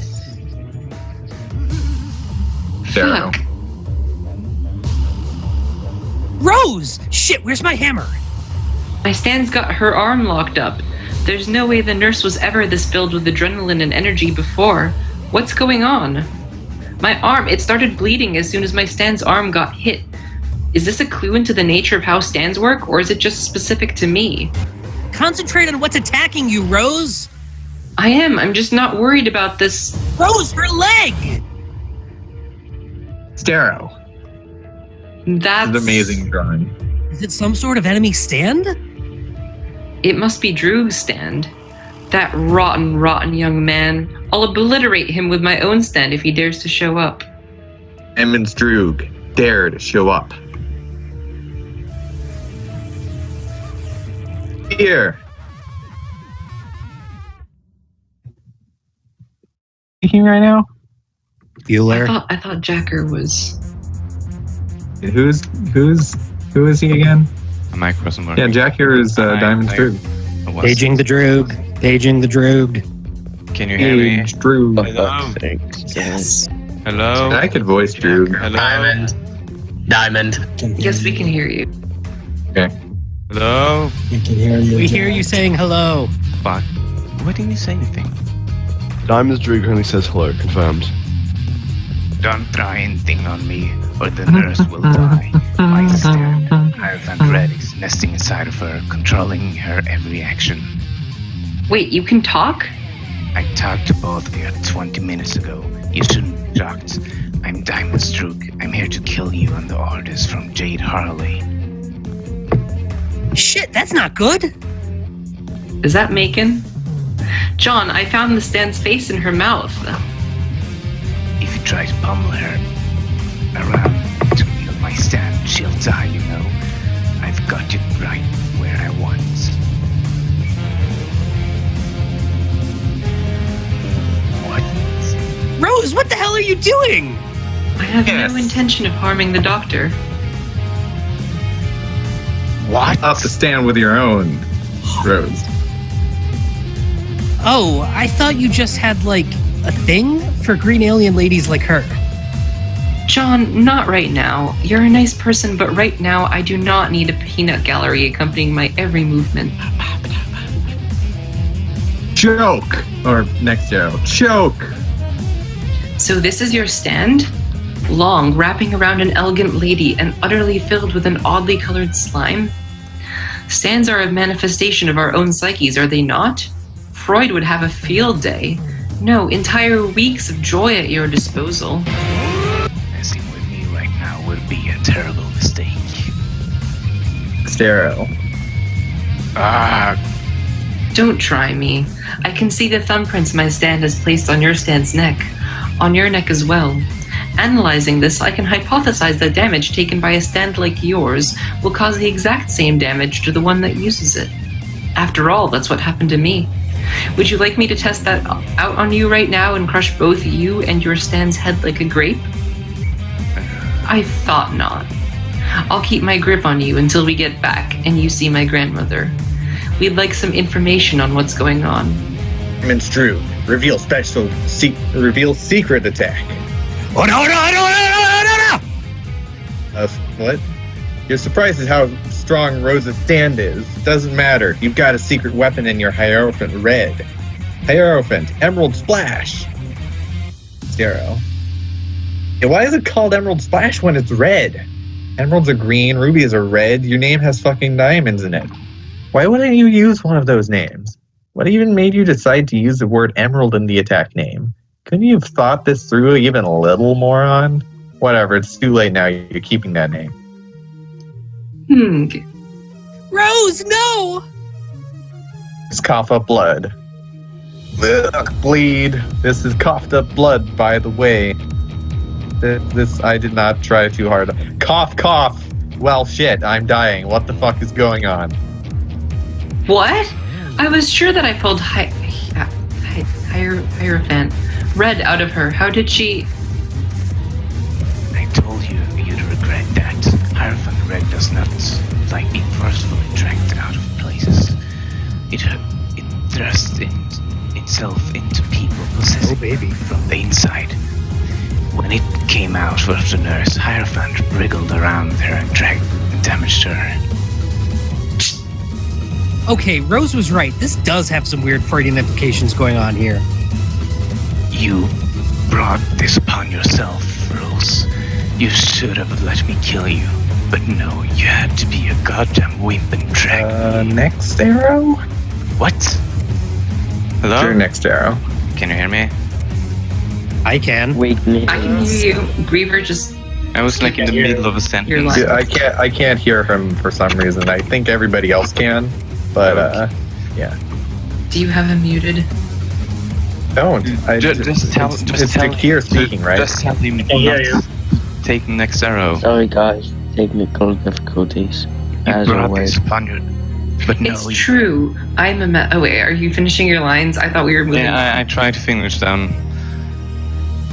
Stero.
Fuck.
Rose! Shit, where's my hammer?
My stand's got her arm locked up. There's no way the nurse was ever this filled with adrenaline and energy before. What's going on? My arm, it started bleeding as soon as my stand's arm got hit. Is this a clue into the nature of how stands work, or is it just specific to me?
Concentrate on what's attacking you, Rose!
I am. I'm just not worried about this.
Rose, her leg!
Stero.
That's
This is amazing drawing.
Is it some sort of enemy stand?
It must be Droog's stand. That rotten young man. I'll obliterate him with my own stand if he dares to show up.
Diamond Droog, dare to show up. Here. Speaking right now?
Bueller.
I thought Jacker was.
Who is he again?
A mic wasn't
Yeah,
working.
Jack here is Diamond Droog.
Paging the Droog. Paging the Droog.
Can you hear me?
Droog.
Hello?
Yes.
Hello?
I could voice Droog.
Hello?
Diamond.
Yes, we can hear you.
Okay.
Hello?
We can hear you.
We hear you saying hello.
Fuck. Why didn't you say anything?
Diamond Droog only says hello, confirmed.
Don't try anything on me, or the nurse will die. My stand. I've Andretics nesting inside of her, controlling her every action.
Wait, you can talk?
I talked to both of you 20 minutes ago. You shouldn't be shocked. I'm Diamond Strook. I'm here to kill you on the orders from Jade Harley.
Shit, that's not good.
Is that Macon? John, I found the stand's face in her mouth.
If you try to pummel her around to kill my stand, she'll die, you know. I've got you right where I want. What?
Rose, what the hell are you doing?
I have no intention of harming the doctor.
What? Up to stand with your own, Rose.
Oh, I thought you just had, like, a thing for green alien ladies like her.
John, not right now. You're a nice person, but right now I do not need a peanut gallery accompanying my every movement.
Choke! Or next arrow. Choke!
So this is your stand? Long, wrapping around an elegant lady and utterly filled with an oddly colored slime? Stands are a manifestation of our own psyches, are they not? Freud would have a field day. No, entire weeks of joy at your disposal.
Messing with me right now would be a terrible mistake.
Next arrow.
Don't try me. I can see the thumbprints my stand has placed on your stand's neck. On your neck as well. Analyzing this, I can hypothesize that damage taken by a stand like yours will cause the exact same damage to the one that uses it. After all, that's what happened to me. Would you like me to test that out on you right now and crush both you and your stand's head like a grape? I thought not. I'll keep my grip on you until we get back and you see my grandmother. We'd like some information on what's going on.
Diamond's Drew. Reveal secret attack.
Oh no!
What? You're surprised at how strong Rosa's stand is. Doesn't matter. You've got a secret weapon in your Hierophant Red. Hierophant, Emerald Splash. Zero. Yeah, why is it called Emerald Splash when it's red? Emeralds are green, rubies are red. Your name has fucking diamonds in it. Why wouldn't you use one of those names? What even made you decide to use the word emerald in the attack name? Couldn't you have thought this through even a little, moron? Whatever, it's too late now. You're keeping that name.
Rose, no!
It's cough up blood. Ugh, bleed. This is coughed up blood, by the way. This I did not try too hard. Cough. Well, shit, I'm dying. What the fuck is going on?
What? I was sure that I pulled Hierophant Red out of her. How did she...
I told you you'd regret that. Hierophant Red does not like being forcefully dragged out of places. It thrusts itself into people possessing from the inside. When it came out of the nurse, Hierophant wriggled around her and damaged her.
Okay, Rose was right. This does have some weird Freudian implications going on here.
You brought this upon yourself, Rose. You should have let me kill you. But no, you had to be a goddamn wimp and drag me.
Next arrow?
What?
Hello?
Your next arrow.
Can you hear me?
I can.
I can hear you. Griever just...
I was like in the middle of a sentence.
Yeah, I can't hear him for some reason. I think everybody else can, but yeah.
Do you have him muted?
Don't.
Just tell
Takir speaking, right?
Just tell him not take the next arrow.
Sorry guys, technical difficulties. As always.
But no,
it's true. I'm a Oh wait, are you finishing your lines? I thought we were moving.
Yeah, I tried to finish them.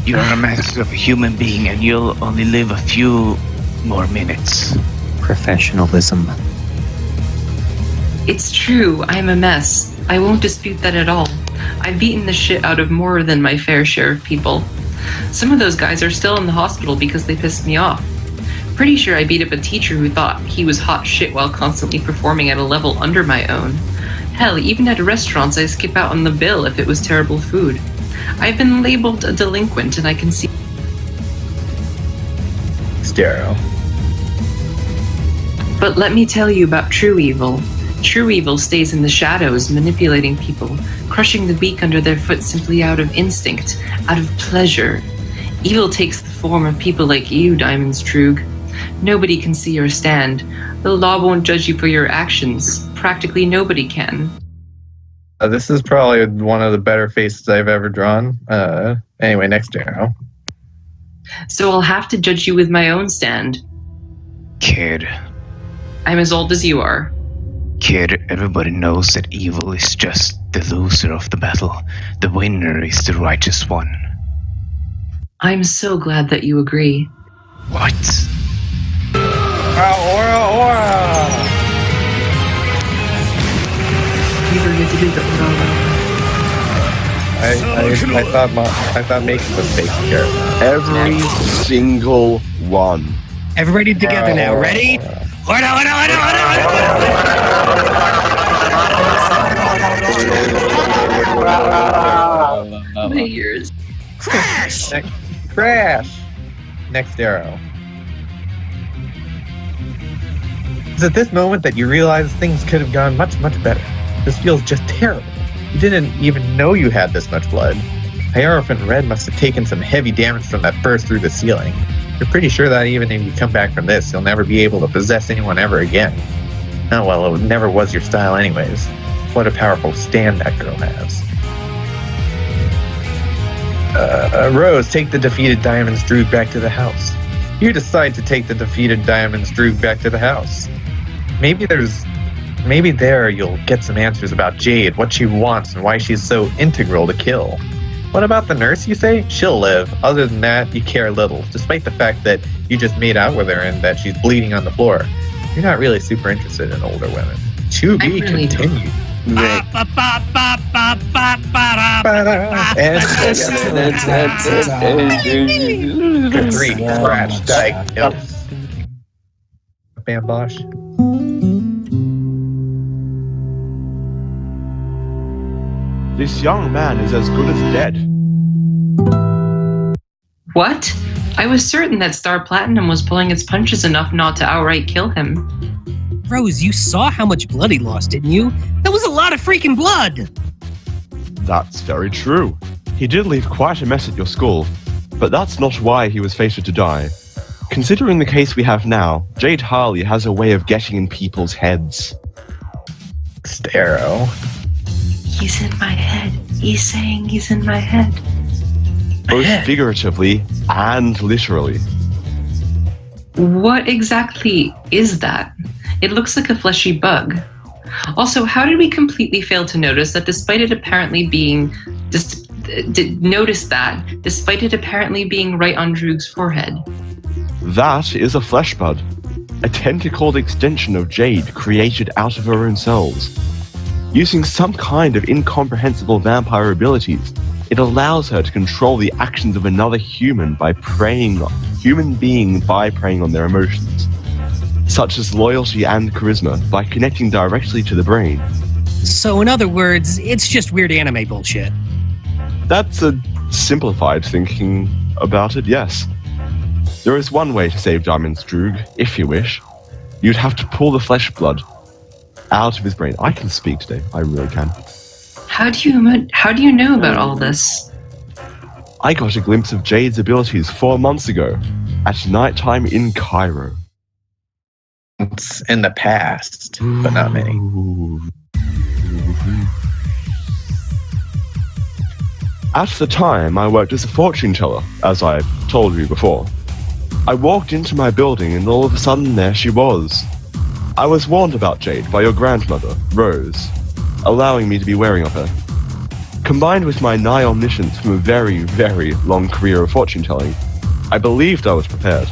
You're a mess of a human being and you'll only live a few more minutes.
Professionalism.
It's true, I'm a mess. I won't dispute that at all. I've beaten the shit out of more than my fair share of people. Some of those guys are still in the hospital because they pissed me off. Pretty sure I beat up a teacher who thought he was hot shit while constantly performing at a level under my own. Hell, even at restaurants I skip out on the bill if it was terrible food. I've been labeled a delinquent and I can see...
Stereo.
But let me tell you about true evil. True evil stays in the shadows, manipulating people, crushing the weak under their foot simply out of instinct, out of pleasure. Evil takes the form of people like you, Diamonds Trug. Nobody can see or stand. The law won't judge you for your actions. Practically nobody can.
This is probably one of the better faces I've ever drawn. Anyway, next arrow.
So I'll have to judge you with my own stand.
Kid.
I'm as old as you are.
Kid, everybody knows that evil is just the loser of the battle. The winner is the righteous one.
I'm so glad that you agree.
What?
Aura!
You forget to do the
I thought making was taking care of that.
Every single one.
Everybody together now. Ready? Order, order, order,
My ears.
Crash!
Crash! Next arrow. It's at this moment that you realize things could have gone much, much better. This feels just terrible. You didn't even know you had this much blood. Hierophant Red must have taken some heavy damage from that burst through the ceiling. You're pretty sure that even if you come back from this, you'll never be able to possess anyone ever again. Oh well, it never was your style anyways. What a powerful stand that girl has. Rose, take the defeated Diamond's Droog back to the house. You decide to take the defeated Diamond's Droog back to the house. Maybe there you'll get some answers about Jade, what she wants, and why she's so integral to kill. What about the nurse, you say? She'll live. Other than that, you care little, despite the fact that you just made out with her and that she's bleeding on the floor. You're not really super interested in older women. To be
really
continued. And 3, scratch, diagnose. Bambosh.
This young man is as good as dead.
What? I was certain that Star Platinum was pulling its punches enough not to outright kill him.
Rose, you saw how much blood he lost, didn't you? That was a lot of freaking blood!
That's very true. He did leave quite a mess at your school, but that's not why he was fated to die. Considering the case we have now, Jade Harley has a way of getting in people's heads.
Arrow.
He's in my head. He's saying he's in my head.
Both figuratively and literally.
What exactly is that? It looks like a fleshy bug. Also, how did we completely fail to notice that despite it apparently being right on Droog's forehead?
That is a flesh bud, a tentacled extension of Jade created out of her own cells. Using some kind of incomprehensible vampire abilities, it allows her to control the actions of another human being by preying on their emotions, such as loyalty and charisma, by connecting directly to the brain.
So in other words, it's just weird anime bullshit.
That's a simplified thinking about it, yes. There is one way to save Diamond's Droog, if you wish. You'd have to pull the flesh blood out of his brain. I can speak today, I really can.
How do you know about all this?
I got a glimpse of Jade's abilities 4 months ago, at nighttime in Cairo.
It's in the past, but not many.
At the time, I worked as a fortune teller, as I've told you before. I walked into my building and all of a sudden there she was. I was warned about Jade by your grandmother, Rose, allowing me to be wary of her. Combined with my nigh omniscience from a very, very long career of fortune telling, I believed I was prepared.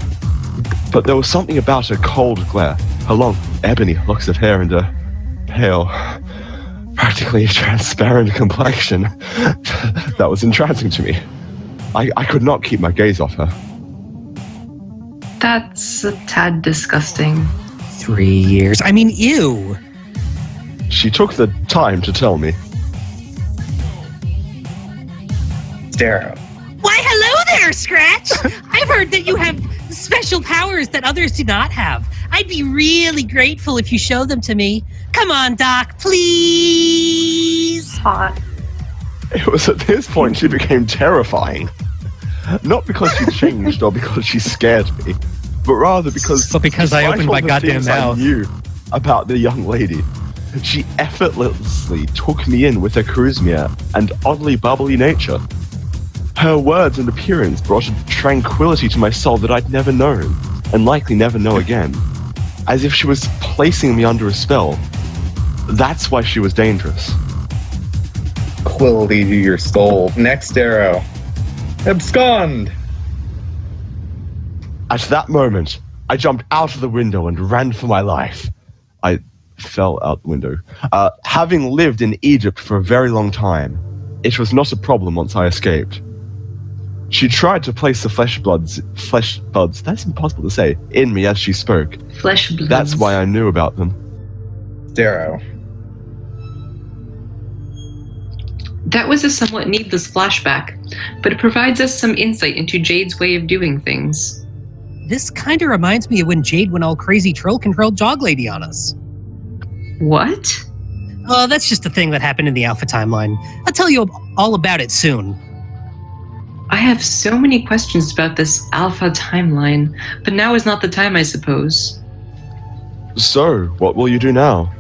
But there was something about her cold glare, her long, ebony locks of hair and a pale, practically transparent complexion that was entrancing to me. I could not keep my gaze off her.
That's a tad disgusting.
3 years. I mean, ew.
She took the time to tell me.
Darrow.
Why, hello there, Scratch! I've heard that you have special powers that others do not have. I'd be really grateful if you show them to me. Come on, Doc, please!
Hot.
It was at this point she became terrifying. Not because she changed or because she scared me, but rather because
I opened my goddamn
I
mouth.
knew about the young lady. She effortlessly took me in with her charisma and oddly bubbly nature. Her words and appearance brought a tranquility to my soul that I'd never known, and likely never know again. As if she was placing me under a spell. That's why she was dangerous.
Quality to your soul. Next arrow. Abscond!
At that moment, I jumped out of the window and ran for my life. I fell out the window. Having lived in Egypt for a very long time, it was not a problem once I escaped. She tried to place the flesh buds, that's impossible to say, in me as she spoke.
Flesh bloods.
That's why I knew about them.
Darrow.
That was a somewhat needless flashback, but it provides us some insight into Jade's way of doing things.
This kind of reminds me of when Jade went all crazy troll-controlled dog lady on us.
What?
Oh, that's just a thing that happened in the Alpha timeline. I'll tell you all about it soon.
I have so many questions about this Alpha timeline, but now is not the time, I suppose.
So, what will you do now?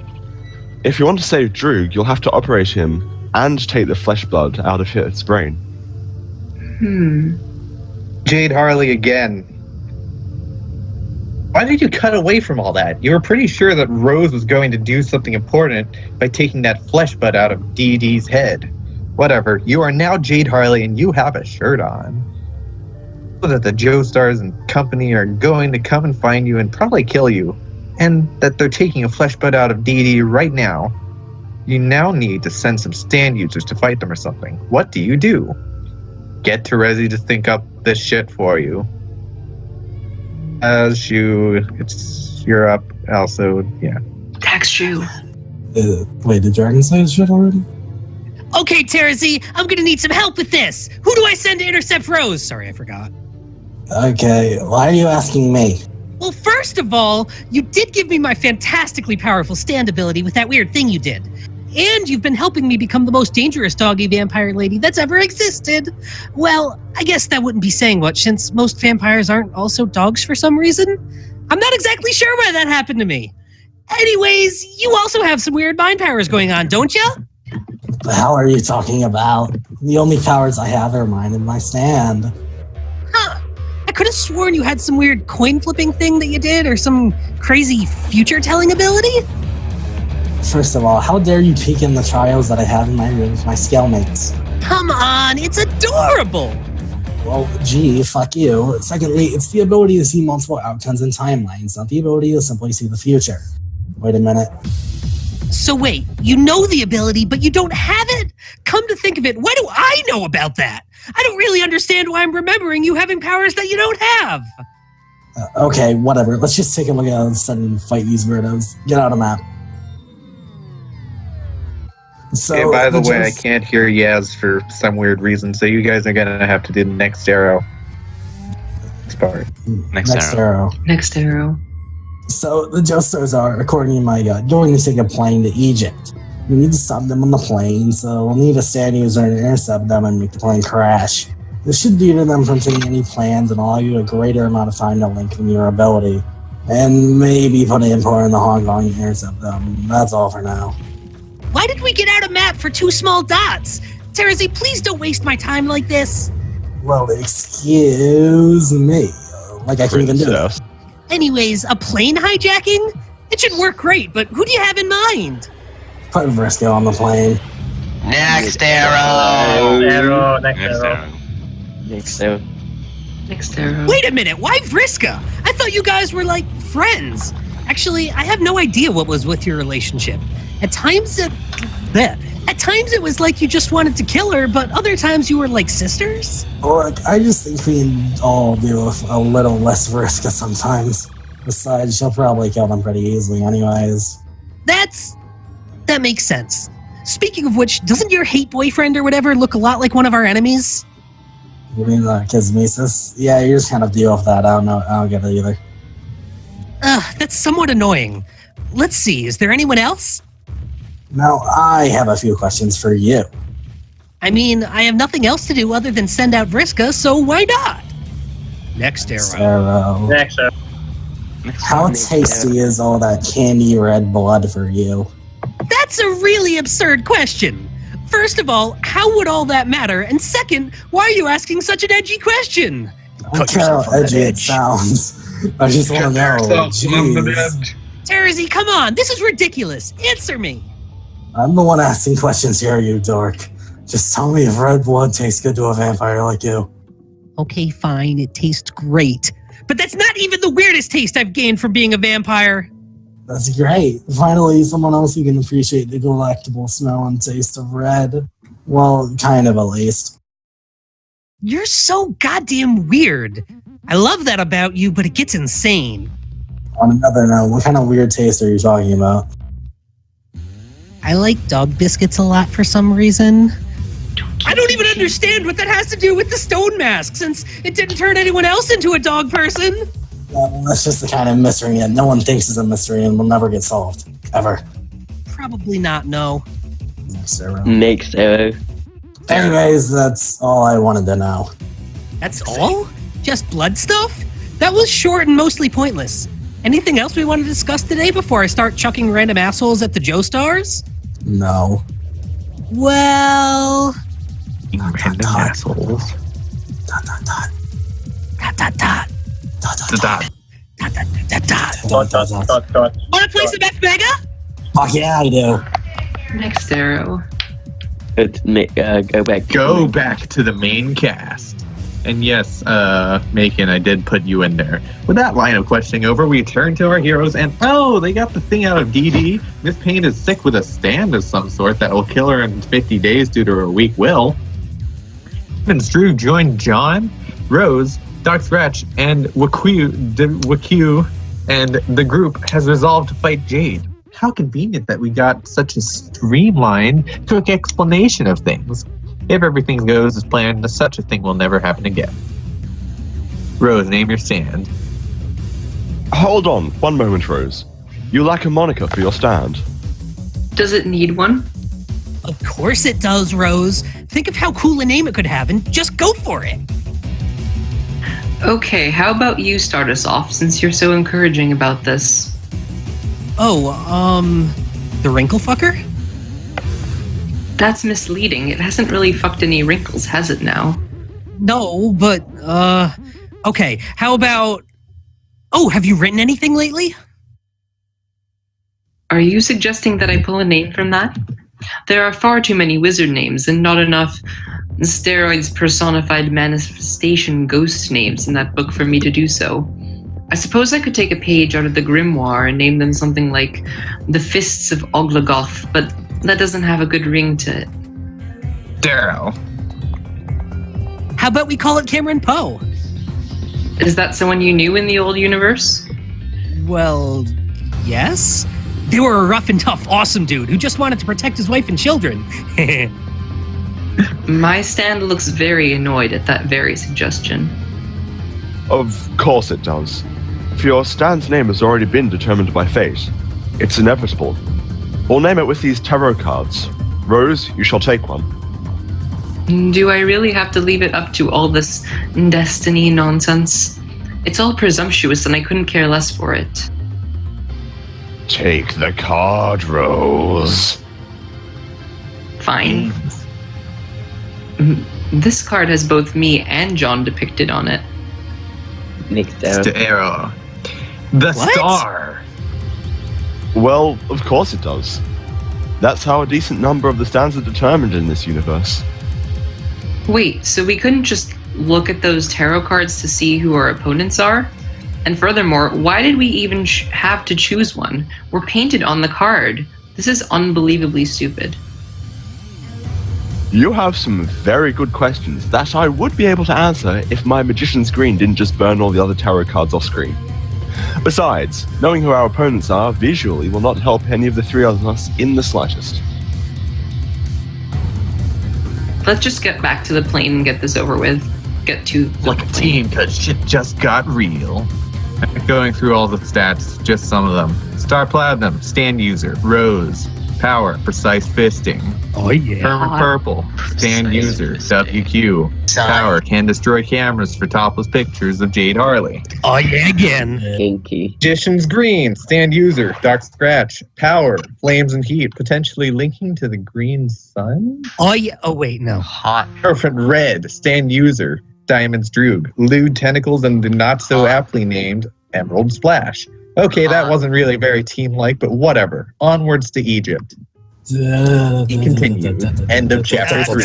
If you want to save Droog, you'll have to operate him and take the flesh blood out of his brain.
Jade Harley again. Why did you cut away from all that? You were pretty sure that Rose was going to do something important by taking that flesh bud out of Dee Dee's head. Whatever, you are now Jade Harley and you have a shirt on. So that the Joestars and company are going to come and find you and probably kill you. And that they're taking a flesh bud out of Dee Dee right now. You now need to send some stand users to fight them or something. What do? Get Terezi to think up this shit for you. You're up. Also, yeah.
Tax you.
Wait, did Dragon say his shit already?
Okay, Terezi, I'm gonna need some help with this. Who do I send to intercept Rose? Sorry, I forgot.
Okay, why are you asking me?
Well, first of all, you did give me my fantastically powerful stand ability with that weird thing you did. And you've been helping me become the most dangerous doggy vampire lady that's ever existed. Well, I guess that wouldn't be saying much since most vampires aren't also dogs for some reason. I'm not exactly sure why that happened to me. Anyways, you also have some weird mind powers going on, don't you?
The hell are you talking about? The only powers I have are mine and my stand.
Huh. I could have sworn you had some weird coin flipping thing that you did or some crazy future telling ability.
First of all, how dare you peek in the trials that I have in my room with my scale mates?
Come on, it's adorable!
Well, gee, fuck you. Secondly, it's the ability to see multiple outcomes and timelines, not the ability to simply see the future. Wait a minute.
So wait, you know the ability, but you don't have it? Come to think of it, why do I know about that? I don't really understand why I'm remembering you having powers that you don't have.
Okay, whatever. Let's just take a look at it and fight these weirdos. Get out of map. So,
okay, by the way, I can't hear Yaz for some weird reason, so you guys are gonna have to do the next arrow. Next part.
Next arrow.
Next arrow.
So the Joestars are, according to my gut, going to take a plane to Egypt. We need to stop them on the plane, so we'll need a stand user to intercept them and make the plane crash. This should deter them from taking any plans and allow you a greater amount of time to lengthen your ability. And maybe put an import in the Hong Kong to intercept them. That's all for now.
Why did we get out a map for 2 small dots? Terezi, please don't waste my time like this.
Well, excuse me. Like I can even do it.
Anyways, a plane hijacking? It should work great, but who do you have in mind?
Put Vriska on the plane.
Next arrow.
Next arrow.
Wait a minute, why Vriska? I thought you guys were like friends. Actually, I have no idea what was with your relationship. At times it was like you just wanted to kill her, but other times you were like sisters.
Look, I just think we all do with a little less Vriska sometimes. Besides, she'll probably kill them pretty easily anyways.
That makes sense. Speaking of which, doesn't your hate boyfriend or whatever look a lot like one of our enemies?
You mean Kismesis? Yeah, you just kind of deal with that. I don't get it either.
That's somewhat annoying. Let's see, is there anyone else?
Now, I have a few questions for you.
I mean, I have nothing else to do other than send out Vriska, so why not? Next arrow.
How tasty is all that candy red blood for you?
That's a really absurd question. First of all, how would all that matter? And second, why are you asking such an edgy question?
I don't care how edgy it sounds. I just want to know. Jeez.
Terezi, come on. This is ridiculous. Answer me.
I'm the one asking questions here, you dork. Just tell me if red blood tastes good to a vampire like you.
Okay, fine. It tastes great. But that's not even the weirdest taste I've gained from being a vampire.
That's great. Finally, someone else who can appreciate the delectable smell and taste of red. Well, kind of at least.
You're so goddamn weird. I love that about you, but it gets insane.
On another note, what kind of weird taste are you talking about?
I like dog biscuits a lot for some reason. I don't even understand what that has to do with the stone mask, since it didn't turn anyone else into a dog person.
Well, that's just the kind of mystery that no one thinks is a mystery and will never get solved. Ever.
Probably not, no.
Next arrow.
Next arrow.
Anyways, that's all I wanted to know.
That's all? Just blood stuff? That was short and mostly pointless. Anything else we want to discuss today before I start chucking random assholes at the Joestars?
No.
Well...
Random assholes.
Dot, dot, dot.
Dot, dot, dot.
Dot, dot,
The
dot.
dot.
Dot, dot, dot, dot.
Dot, dot, dot.
Wanna play some F-Mega?
Fuck yeah, I do.
Next arrow.
Let's go back.
Go back to the main cast. And yes, Macon, I did put you in there. With that line of questioning over, we turn to our heroes and, oh, they got the thing out of DD. Miss Payne is sick with a stand of some sort that will kill her in 50 days due to her weak will. And Drew joined John, Rose, Dark Scratch, and Waku, and the group has resolved to fight Jade. How convenient that we got such a streamlined, quick explanation of things. If everything goes as planned, such a thing will never happen again. Rose, name your stand.
Hold on, one moment, Rose. You lack a moniker for your stand.
Does it need one?
Of course it does, Rose. Think of how cool a name it could have and just go for it.
Okay, how about you start us off since you're so encouraging about this?
Oh, the wrinkle fucker?
That's misleading. It hasn't really fucked any wrinkles, has it now?
No, but, okay, how about... Oh, have you written anything lately?
Are you suggesting that I pull a name from that? There are far too many wizard names and not enough steroids personified manifestation ghost names in that book for me to do so. I suppose I could take a page out of the grimoire and name them something like the Fists of Oglagoth, but that doesn't have a good ring to it.
Darrow.
How about we call it Cameron Poe?
Is that someone you knew in the old universe?
Well, yes. They were a rough and tough, awesome dude who just wanted to protect his wife and children.
My stand looks very annoyed at that very suggestion.
Of course it does. For your stand's name has already been determined by fate. It's inevitable. We'll name it with these tarot cards. Rose, you shall take one.
Do I really have to leave it up to all this destiny nonsense? It's all presumptuous and I couldn't care less for it.
Take the card, Rose.
Fine. This card has both me and John depicted on it.
Next arrow.
Darrow. The
What?
star.
Well, of course it does. That's how a decent number of the stands are determined in this universe.
Wait, so we couldn't just look at those tarot cards to see who our opponents are? And furthermore, why did we even have to choose one? We're painted on the card. This is unbelievably stupid.
You have some very good questions that I would be able to answer if my magician's green didn't just burn all the other tarot cards off screen. Besides, knowing who our opponents are visually will not help any of the three of us in the slightest.
Let's just get back to the plane and get this over with. Get to the
Like a team, cause shit just got real. Going through all the stats, just some of them. Star Platinum, stand user, Rose, power, precise fisting.
Oh, yeah.
Hermit Purple, stand user, WQ, power, can destroy cameras for topless pictures of Jade Harley.
Oh, yeah, again.
Kinky.
Magician's Green, stand user, Dark Scratch, power, flames and heat, potentially linking to the green sun?
Oh, yeah. Oh, wait, no.
Hot.
Perfect Red, stand user, Diamond's Droog, lewd tentacles and the not so aptly named Emerald Splash. Okay, that wasn't really very team-like, but whatever. Onwards to Egypt. Continue. End of chapter 3.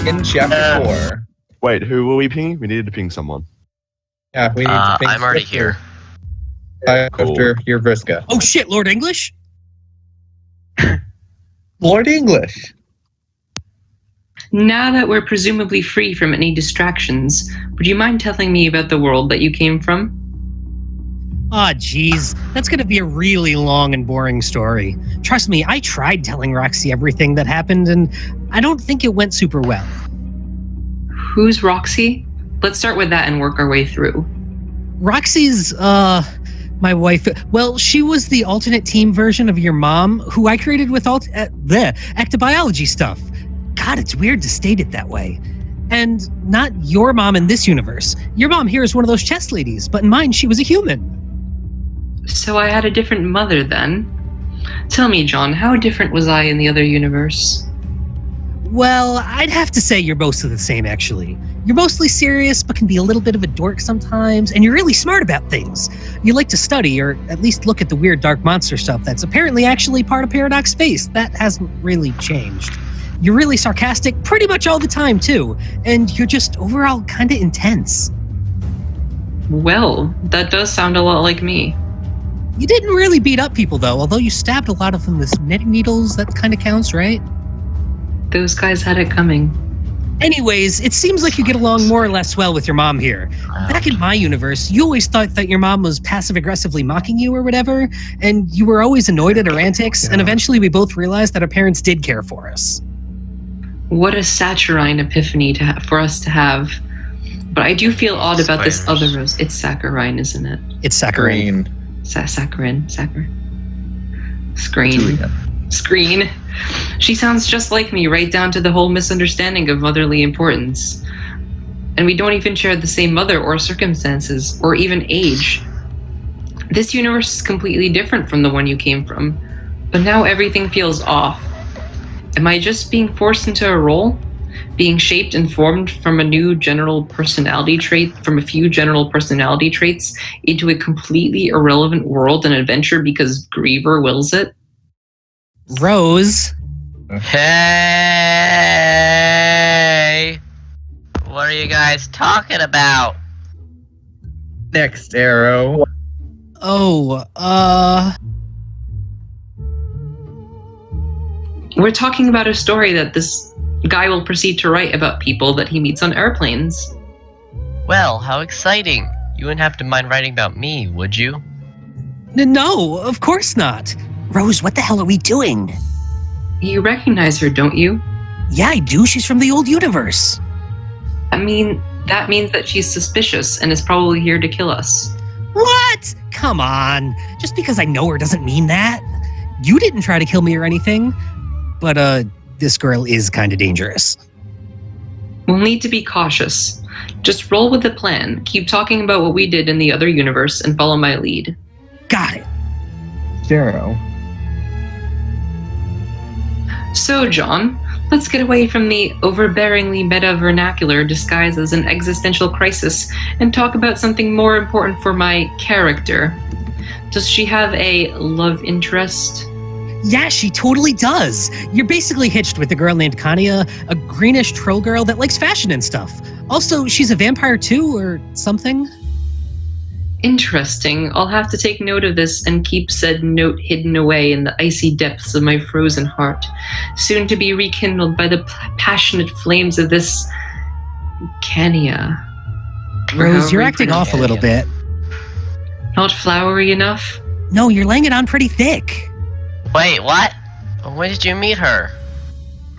In chapter 4.
Wait, who were we pinging? We needed to ping someone.
Yeah, we need to ping
I'm already
Victor.
here.
After your Vriska.
Oh shit, Lord English?
Lord English.
Now that we're presumably free from any distractions, would you mind telling me about the world that you came from?
Aw, geez. That's gonna be a really long and boring story. Trust me, I tried telling Roxy everything that happened, and I don't think it went super well.
Who's Roxy? Let's start with that and work our way through.
Roxy's, my wife. Well, she was the alternate team version of your mom, who I created with the ectobiology stuff. God, it's weird to state it that way. And not your mom in this universe. Your mom here is one of those chess ladies, but in mine, she was a human.
So I had a different mother then. Tell me, John, how different was I in the other universe?
Well, I'd have to say you're mostly the same, actually. You're mostly serious, but can be a little bit of a dork sometimes, and you're really smart about things. You like to study, or at least look at the weird dark monster stuff that's apparently actually part of Paradox Space. That hasn't really changed. You're really sarcastic pretty much all the time, too, and you're just overall kind of intense.
Well, that does sound a lot like me.
You didn't really beat up people, though, although you stabbed a lot of them with knitting needles. That kind of counts, right?
Those guys had it coming.
Anyways, it seems like you get along more or less well with your mom here. Back in my universe, you always thought that your mom was passive-aggressively mocking you or whatever, and you were always annoyed at her antics, and eventually we both realized that our parents did care for us.
What a saccharine epiphany for us to have. But I do feel odd about this other rose. It's saccharine, isn't it?
It's saccharine.
Saccharine. Screen. She sounds just like me, right down to the whole misunderstanding of motherly importance. And we don't even share the same mother or circumstances, or even age. This universe is completely different from the one you came from, but now everything feels off. Am I just being forced into a role? Being shaped and formed from a few general personality traits into a completely irrelevant world and adventure because Griever wills it?
Rose.
Hey! What are you guys talking about?
Next arrow.
We're talking about a story that this guy will proceed to write about people that he meets on airplanes.
Well, how exciting. You wouldn't have to mind writing about me, would you?
No, of course not. Rose, what the hell are we doing?
You recognize her, don't you?
Yeah, I do. She's from the old universe.
I mean, that means that she's suspicious and is probably here to kill us.
What? Come on. Just because I know her doesn't mean that. You didn't try to kill me or anything. But, this girl is kind of dangerous.
We'll need to be cautious. Just roll with the plan. Keep talking about what we did in the other universe and follow my lead.
Got it.
0.
So, John, let's get away from the overbearingly meta vernacular disguised as an existential crisis and talk about something more important for my character. Does she have a love interest?
Yeah, she totally does. You're basically hitched with a girl named Kania, a greenish troll girl that likes fashion and stuff. Also, she's a vampire too, or something.
Interesting. I'll have to take note of this and keep said note hidden away in the icy depths of my frozen heart, soon to be rekindled by the passionate flames of this Kania.
Rose, you're acting off a little bit.
Not flowery enough?
No, you're laying it on pretty thick.
Wait, what? When did you meet her?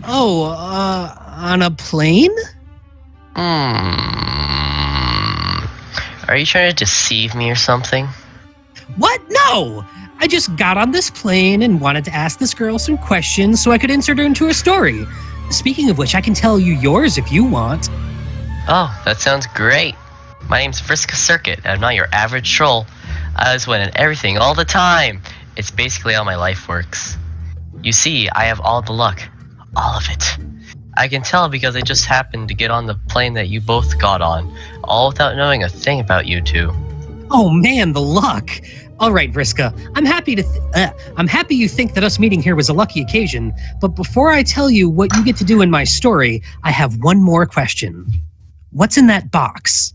Oh, on a plane?
Are you trying to deceive me or something?
What? No! I just got on this plane and wanted to ask this girl some questions so I could insert her into a story. Speaking of which, I can tell you yours if you want.
Oh, that sounds great. My name's Vriska Circuit, and I'm not your average troll. I was winning everything all the time. It's basically how my life works. You see, I have all the luck. All of it. I can tell because I just happened to get on the plane that you both got on, all without knowing a thing about you two.
Oh man, the luck. All right, Vriska, I'm happy you think that us meeting here was a lucky occasion, but before I tell you what you get to do in my story, I have one more question. What's in that box?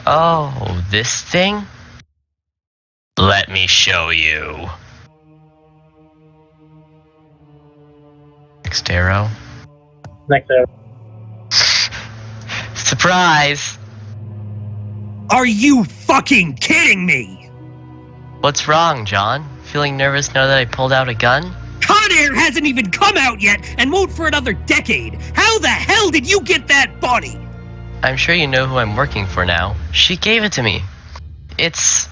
Oh, this thing? Let me show you. Next arrow.
Next arrow.
Surprise!
Are you fucking kidding me?
What's wrong, John? Feeling nervous now that I pulled out a gun?
Con Air hasn't even come out yet and won't for another decade. How the hell did you get that body?
I'm sure you know who I'm working for now. She gave it to me. It's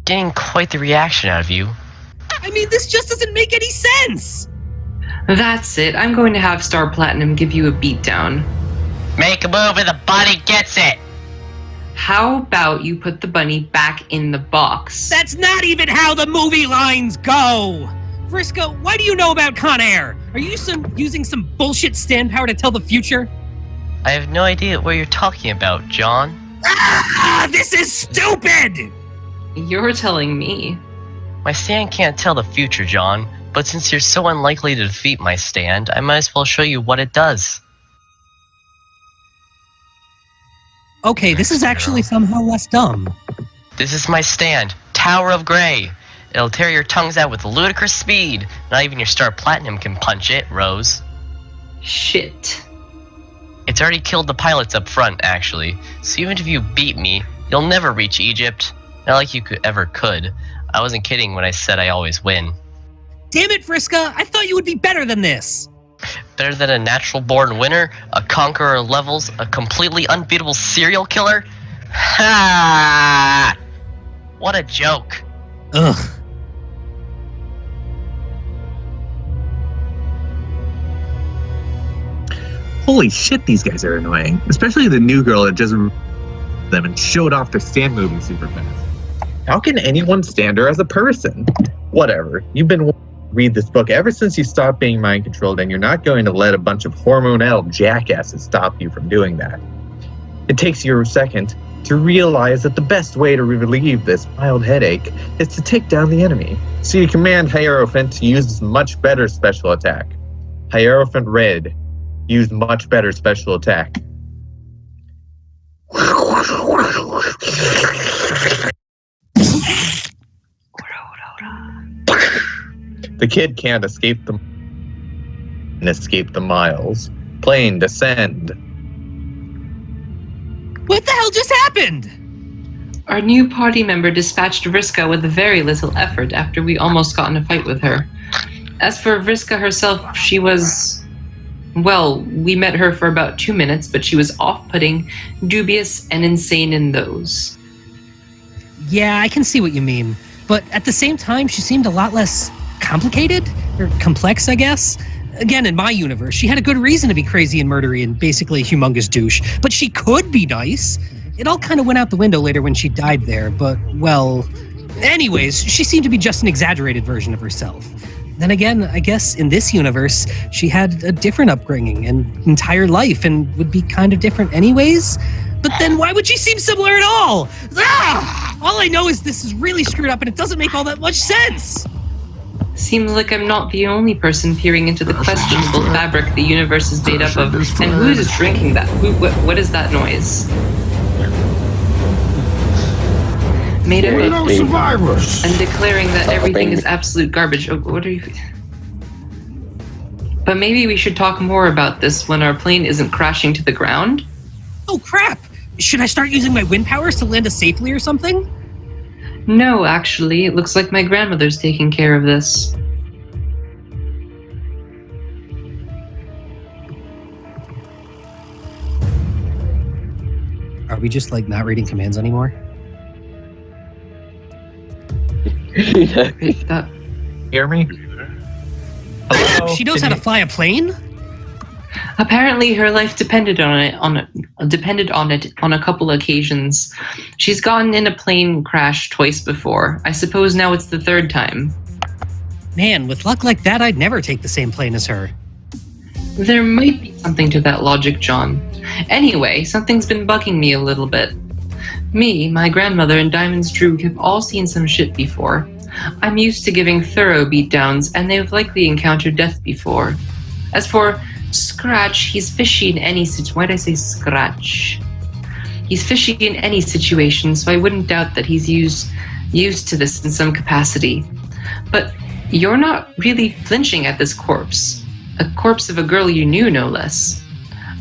getting quite the reaction out of you.
I mean, this just doesn't make any sense.
That's it. I'm going to have Star Platinum give you a beatdown.
Make a move and the bunny gets it!
How about you put the bunny back in the box?
That's not even how the movie lines go! Frisco, what do you know about Con Air? Are you using some bullshit stand power to tell the future?
I have no idea what you're talking about, John.
Ah, this is stupid!
You're telling me.
My stand can't tell the future, John, but since you're so unlikely to defeat my stand, I might as well show you what it does.
Okay, this is actually somehow less dumb.
This is my stand, Tower of Grey. It'll tear your tongues out with ludicrous speed. Not even your Star Platinum can punch it, Rose.
Shit.
It's already killed the pilots up front, actually. So even if you beat me, you'll never reach Egypt. Not like you ever could. I wasn't kidding when I said I always win.
Damn it, Friska! I thought you would be better than this!
Better than a natural-born winner, a conqueror of levels, a completely unbeatable serial killer? Ha! What a joke.
Ugh.
Holy shit, these guys are annoying. Especially the new girl that just them and showed off their stand moving super fast.
How can anyone stand her as a person? Whatever. You've been read this book ever since you stopped being mind controlled, and you're not going to let a bunch of hormonal jackasses stop you from doing that. It takes you a second to realize that the best way to relieve this mild headache is to take down the enemy. So you command Hierophant to use much better special attack. Hierophant Red used much better special attack. The kid can't escape the miles. Plane descend.
What the hell just happened?
Our new party member dispatched Vriska with very little effort after we almost got in a fight with her. As for Vriska herself, she was... well, we met her for about 2 minutes, but she was off-putting, dubious, and insane in those.
Yeah, I can see what you mean. But at the same time, she seemed a lot less complicated? Or complex, I guess? Again, in my universe, she had a good reason to be crazy and murdery and basically a humongous douche. But she could be nice. It all kind of went out the window later when she died there, but, well... anyways, she seemed to be just an exaggerated version of herself. Then again, I guess in this universe, she had a different upbringing and entire life and would be kind of different anyways. But then why would she seem similar at all? Ah! All I know is this is really screwed up and it doesn't make all that much sense.
Seems like I'm not the only person peering into the questionable fabric the universe is made up of. And who is drinking that? What is that noise? Made up of
survivors
and declaring that everything is absolute garbage. Oh, what are you? But maybe we should talk more about this when our plane isn't crashing to the ground.
Oh crap! Should I start using my wind powers to land us safely or something?
No, actually, it looks like my grandmother's taking care of this.
Are we just like not reading commands anymore?
Hear me? Hello?
She knows how to fly a plane?
Apparently, her life depended on it on a couple occasions. She's gotten in a plane crash twice before. I suppose now it's the third time.
Man, with luck like that, I'd never take the same plane as her.
There might be something to that logic, John. Anyway, something's been bugging me a little bit. Me, my grandmother, and Diamond's Droog have all seen some shit before. I'm used to giving thorough beatdowns, and they've likely encountered death before. As for Scratch, he's fishy in any situation. Why'd I say Scratch? He's fishy in any situation, so I wouldn't doubt that he's used used to this in some capacity. But you're not really flinching at this corpse. A corpse of a girl you knew, no less.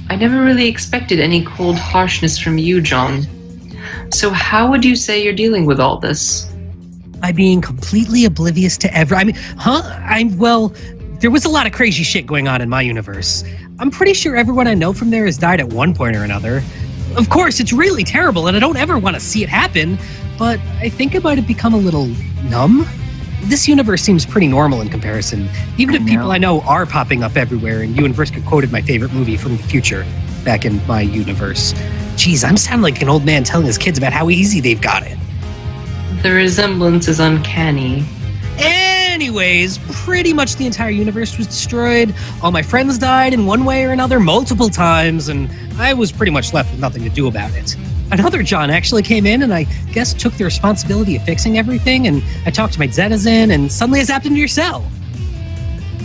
I never really expected any cold harshness from you, John. So how would you say you're dealing with all this?
By being completely oblivious to well, there was a lot of crazy shit going on in my universe. I'm pretty sure everyone I know from there has died at one point or another. Of course, it's really terrible, and I don't ever want to see it happen, but I think I might have become a little numb. This universe seems pretty normal in comparison, even if people I know are popping up everywhere, and you and Vriska quoted my favorite movie from the future back in my universe. Jeez, I'm sounding like an old man telling his kids about how easy they've got it.
The resemblance is uncanny.
Anyways, pretty much the entire universe was destroyed. All my friends died in one way or another multiple times, and I was pretty much left with nothing to do about it. Another John actually came in and I guess took the responsibility of fixing everything, and I talked to my Zenizen, and suddenly I zapped into your cell.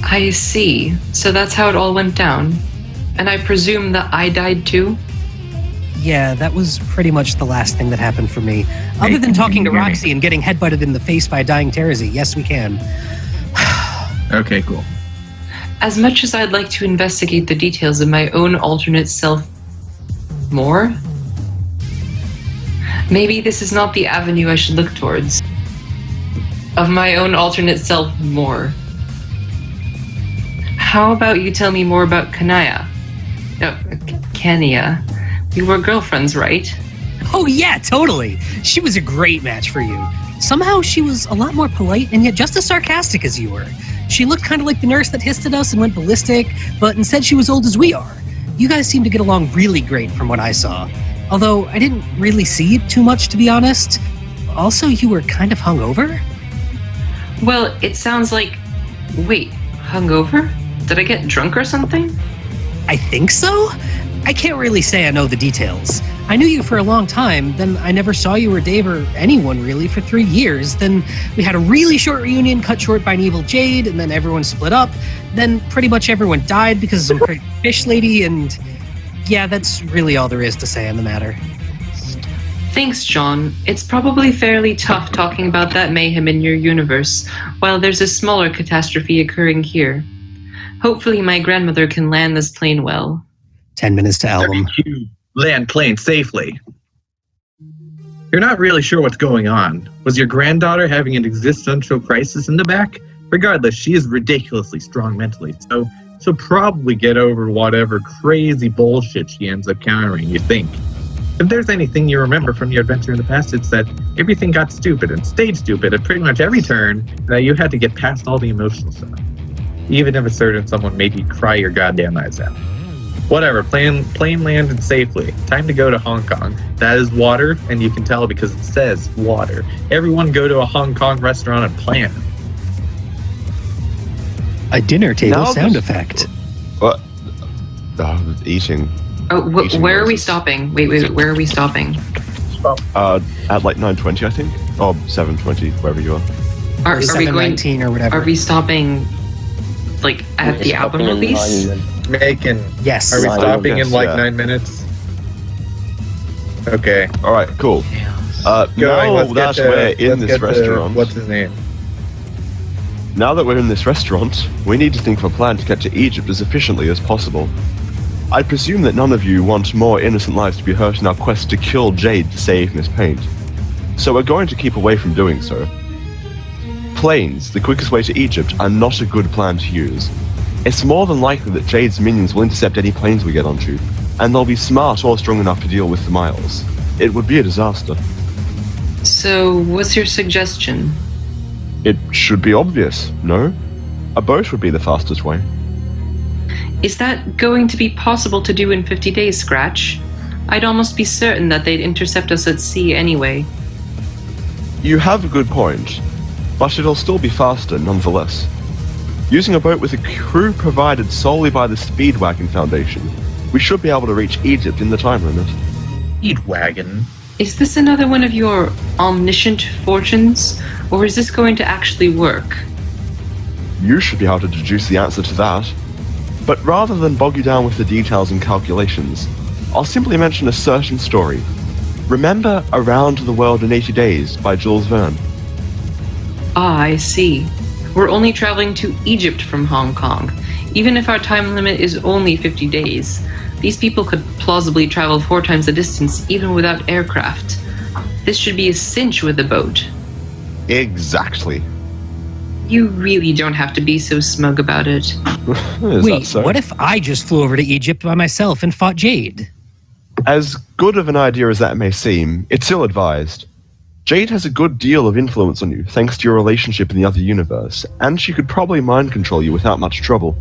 I see. So that's how it all went down. And I presume that I died too?
Yeah, that was pretty much the last thing that happened for me. Other than talking to Roxy and getting headbutted in the face by a dying Terezi. Yes, we can.
Okay, cool.
As much as I'd like to investigate the details of my own alternate self more, maybe this is not the avenue I should look towards. Of my own alternate self more. How about you tell me more about Kania? Kania. We were girlfriends, right?
Oh yeah, totally. She was a great match for you. Somehow she was a lot more polite and yet just as sarcastic as you were. She looked kind of like the nurse that hissed at us and went ballistic, but instead she was old as we are. You guys seem to get along really great from what I saw. Although I didn't really see it too much, to be honest. Also, you were kind of hungover?
Well, it sounds like... Wait, hungover? Did I get drunk or something?
I think so? I can't really say I know the details. I knew you for a long time, then I never saw you or Dave or anyone really for 3 years. Then we had a really short reunion cut short by an evil Jade, and then everyone split up. Then pretty much everyone died because of some crazy fish lady, and yeah, that's really all there is to say on the matter.
Thanks, John. It's probably fairly tough talking about that mayhem in your universe, while there's a smaller catastrophe occurring here. Hopefully my grandmother can land this plane well.
10 minutes to album.
WQ, land plane safely. You're not really sure what's going on. Was your granddaughter having an existential crisis in the back? Regardless, she is ridiculously strong mentally, so she'll probably get over whatever crazy bullshit she ends up countering, you think. If there's anything you remember from your adventure in the past, it's that everything got stupid and stayed stupid at pretty much every turn, that you had to get past all the emotional stuff. Even if a certain someone made you cry your goddamn eyes out. Whatever, plane landed safely. Time to go to Hong Kong. That is water, and you can tell because it says water. Everyone go to a Hong Kong restaurant and plan.
A dinner table sound effect.
What? Eating.
Oh, where are we stopping? Wait, where are we stopping?
At like 9:20, I think, or 7:20, wherever you are.
Or 7:19 or whatever.
Are we stopping, like, at the album release?
Macon.
Yes.
Are we stopping in like
yeah.
9 minutes? Okay.
All right, cool. Now that we're in this restaurant,
what's his name?
now that we're in this restaurant, we need to think of a plan to get to Egypt as efficiently as possible. I presume that none of you want more innocent lives to be hurt in our quest to kill Jade to save Miss Paint. So we're going to keep away from doing so. Planes, the quickest way to Egypt, are not a good plan to use. It's more than likely that Jade's minions will intercept any planes we get onto, and they'll be smart or strong enough to deal with the miles. It would be a disaster.
So, what's your suggestion?
It should be obvious, no? A boat would be the fastest way.
Is that going to be possible to do in 50 days, Scratch? I'd almost be certain that they'd intercept us at sea anyway.
You have a good point, but it'll still be faster nonetheless. Using a boat with a crew provided solely by the Speedwagon Foundation, we should be able to reach Egypt in the time limit.
Speedwagon?
Is this another one of your omniscient fortunes, or is this going to actually work?
You should be able to deduce the answer to that. But rather than bog you down with the details and calculations, I'll simply mention a certain story. Remember Around the World in 80 Days by Jules Verne?
Ah, I see. We're only traveling to Egypt from Hong Kong. Even if our time limit is only 50 days, these people could plausibly travel 4 times the distance even without aircraft. This should be a cinch with a boat.
Exactly.
You really don't have to be so smug about it.
Is
Wait,
that so?
what if I just flew over to Egypt by myself and fought Jade?
As good of an idea as that may seem, it's ill-advised. Jade has a good deal of influence on you, thanks to your relationship in the other universe, and she could probably mind control you without much trouble.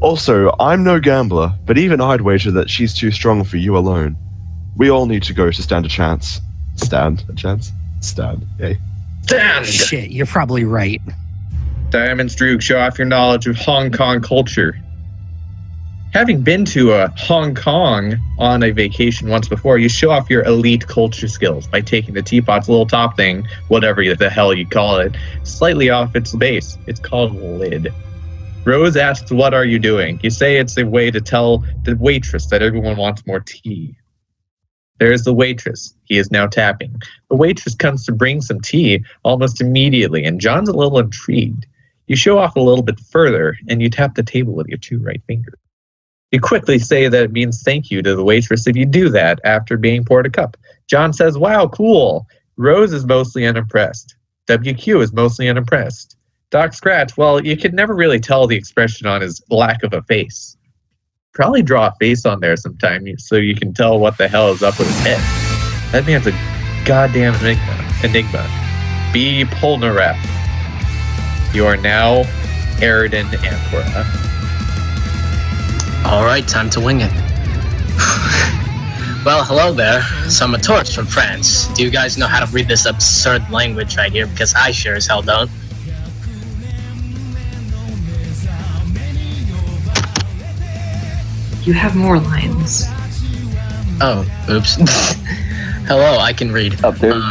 Also, I'm no gambler, but even I'd wager that she's too strong for you alone. We all need to go to stand a chance. Stand a chance? Stand, yay.
Stand!
Shit, you're probably right.
Diamonds-Droog, show off your knowledge of Hong Kong culture. Having been to Hong Kong on a vacation once before, you show off your elite culture skills by taking the teapot's little top thing, whatever the hell you call it, slightly off its base. It's called a lid. Rose asks, "What are you doing?" You say it's a way to tell the waitress that everyone wants more tea. There is the waitress. He is now tapping. The waitress comes to bring some tea almost immediately, and John's a little intrigued. You show off a little bit further, and you tap the table with your 2 right fingers. You quickly say that it means thank you to the waitress if you do that after being poured a cup. John says, "Wow, cool." Rose is mostly unimpressed. WQ is mostly unimpressed. Doc Scratch, well, you can never really tell the expression on his lack of a face. Probably draw a face on there sometime so you can tell what the hell is up with his head. That man's a goddamn enigma. B. Polnareff. You are now Eridan Ampora.
Alright, time to wing it. Well, hello there. So I'm a tourist from France. Do you guys know how to read this absurd language right here? Because I sure as hell don't.
You have more lines.
Oh, oops. Hello, I can read.
Up there.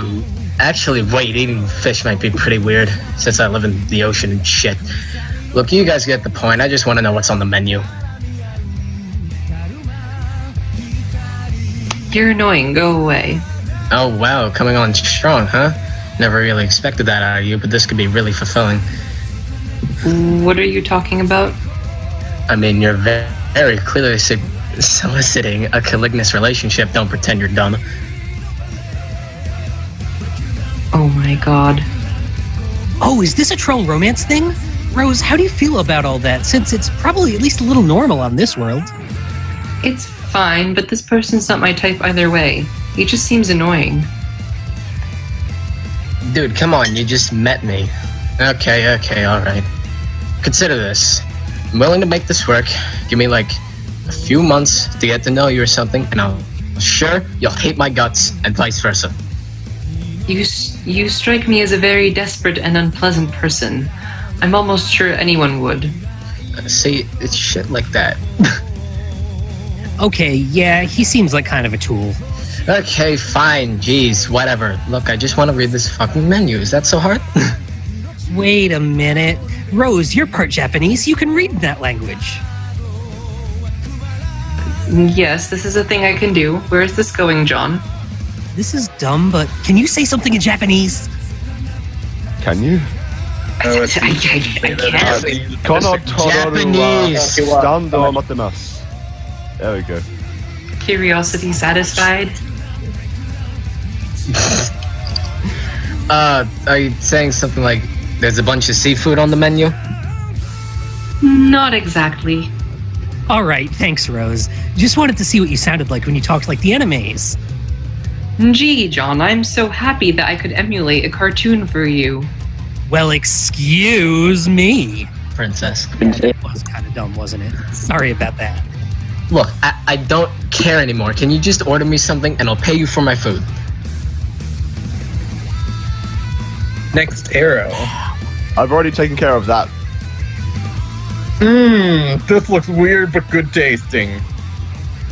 Actually, wait, eating fish might be pretty weird, since I live in the ocean and shit. Look, you guys get the point. I just want to know what's on the menu.
You're annoying. Go away.
Oh, wow, coming on strong, huh? Never really expected that out of you, but this could be really fulfilling.
What are you talking about?
I mean, you're very clearly soliciting a calignous relationship. Don't pretend you're dumb.
Oh my god.
Oh, is this a troll romance thing? Rose, how do you feel about all that, since it's probably at least a little normal on this world?
It's fine, but this person's not my type either way. He just seems annoying.
Dude, come on, you just met me. Okay, alright. Consider this. I'm willing to make this work. Give me like a few months to get to know you or something, and I'm sure you'll hate my guts, and vice versa.
You strike me as a very desperate and unpleasant person. I'm almost sure anyone would.
See, it's shit like that.
Okay, yeah, he seems like kind of a tool.
Okay, fine, jeez, whatever. Look, I just want to read this fucking menu. Is that so hard?
Wait a minute. Rose, you're part Japanese. You can read in that language.
Yes, this is a thing I can do. Where is this going, John?
This is dumb, but can you say something in Japanese?
Can you?
I can't.
Japanese.
Stando matemasu. There we go.
Curiosity satisfied?
Are you saying something like there's a bunch of seafood on the menu?
Not exactly.
All right, thanks, Rose. Just wanted to see what you sounded like when you talked like the animes.
Gee, John, I'm so happy that I could emulate a cartoon for you.
Well, excuse me.
Princess.
It was kind of dumb, wasn't it? Sorry about that.
Look, I don't care anymore. Can you just order me something and I'll pay you for my food?
Next arrow.
I've already taken care of that.
This looks weird but good tasting.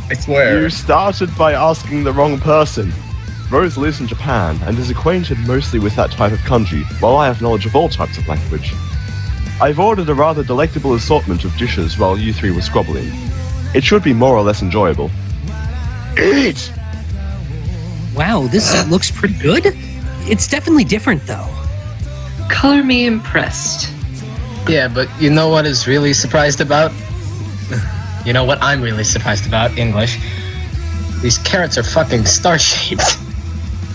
I swear.
You started by asking the wrong person. Rose lives in Japan and is acquainted mostly with that type of kanji, while I have knowledge of all types of language. I've ordered a rather delectable assortment of dishes while you 3 were squabbling. It should be more or less enjoyable. Eat!
Wow, this looks pretty good. It's definitely different, though.
Color me impressed.
Yeah, but you know what is really surprised about? You know what I'm really surprised about? English. These carrots are fucking star-shaped.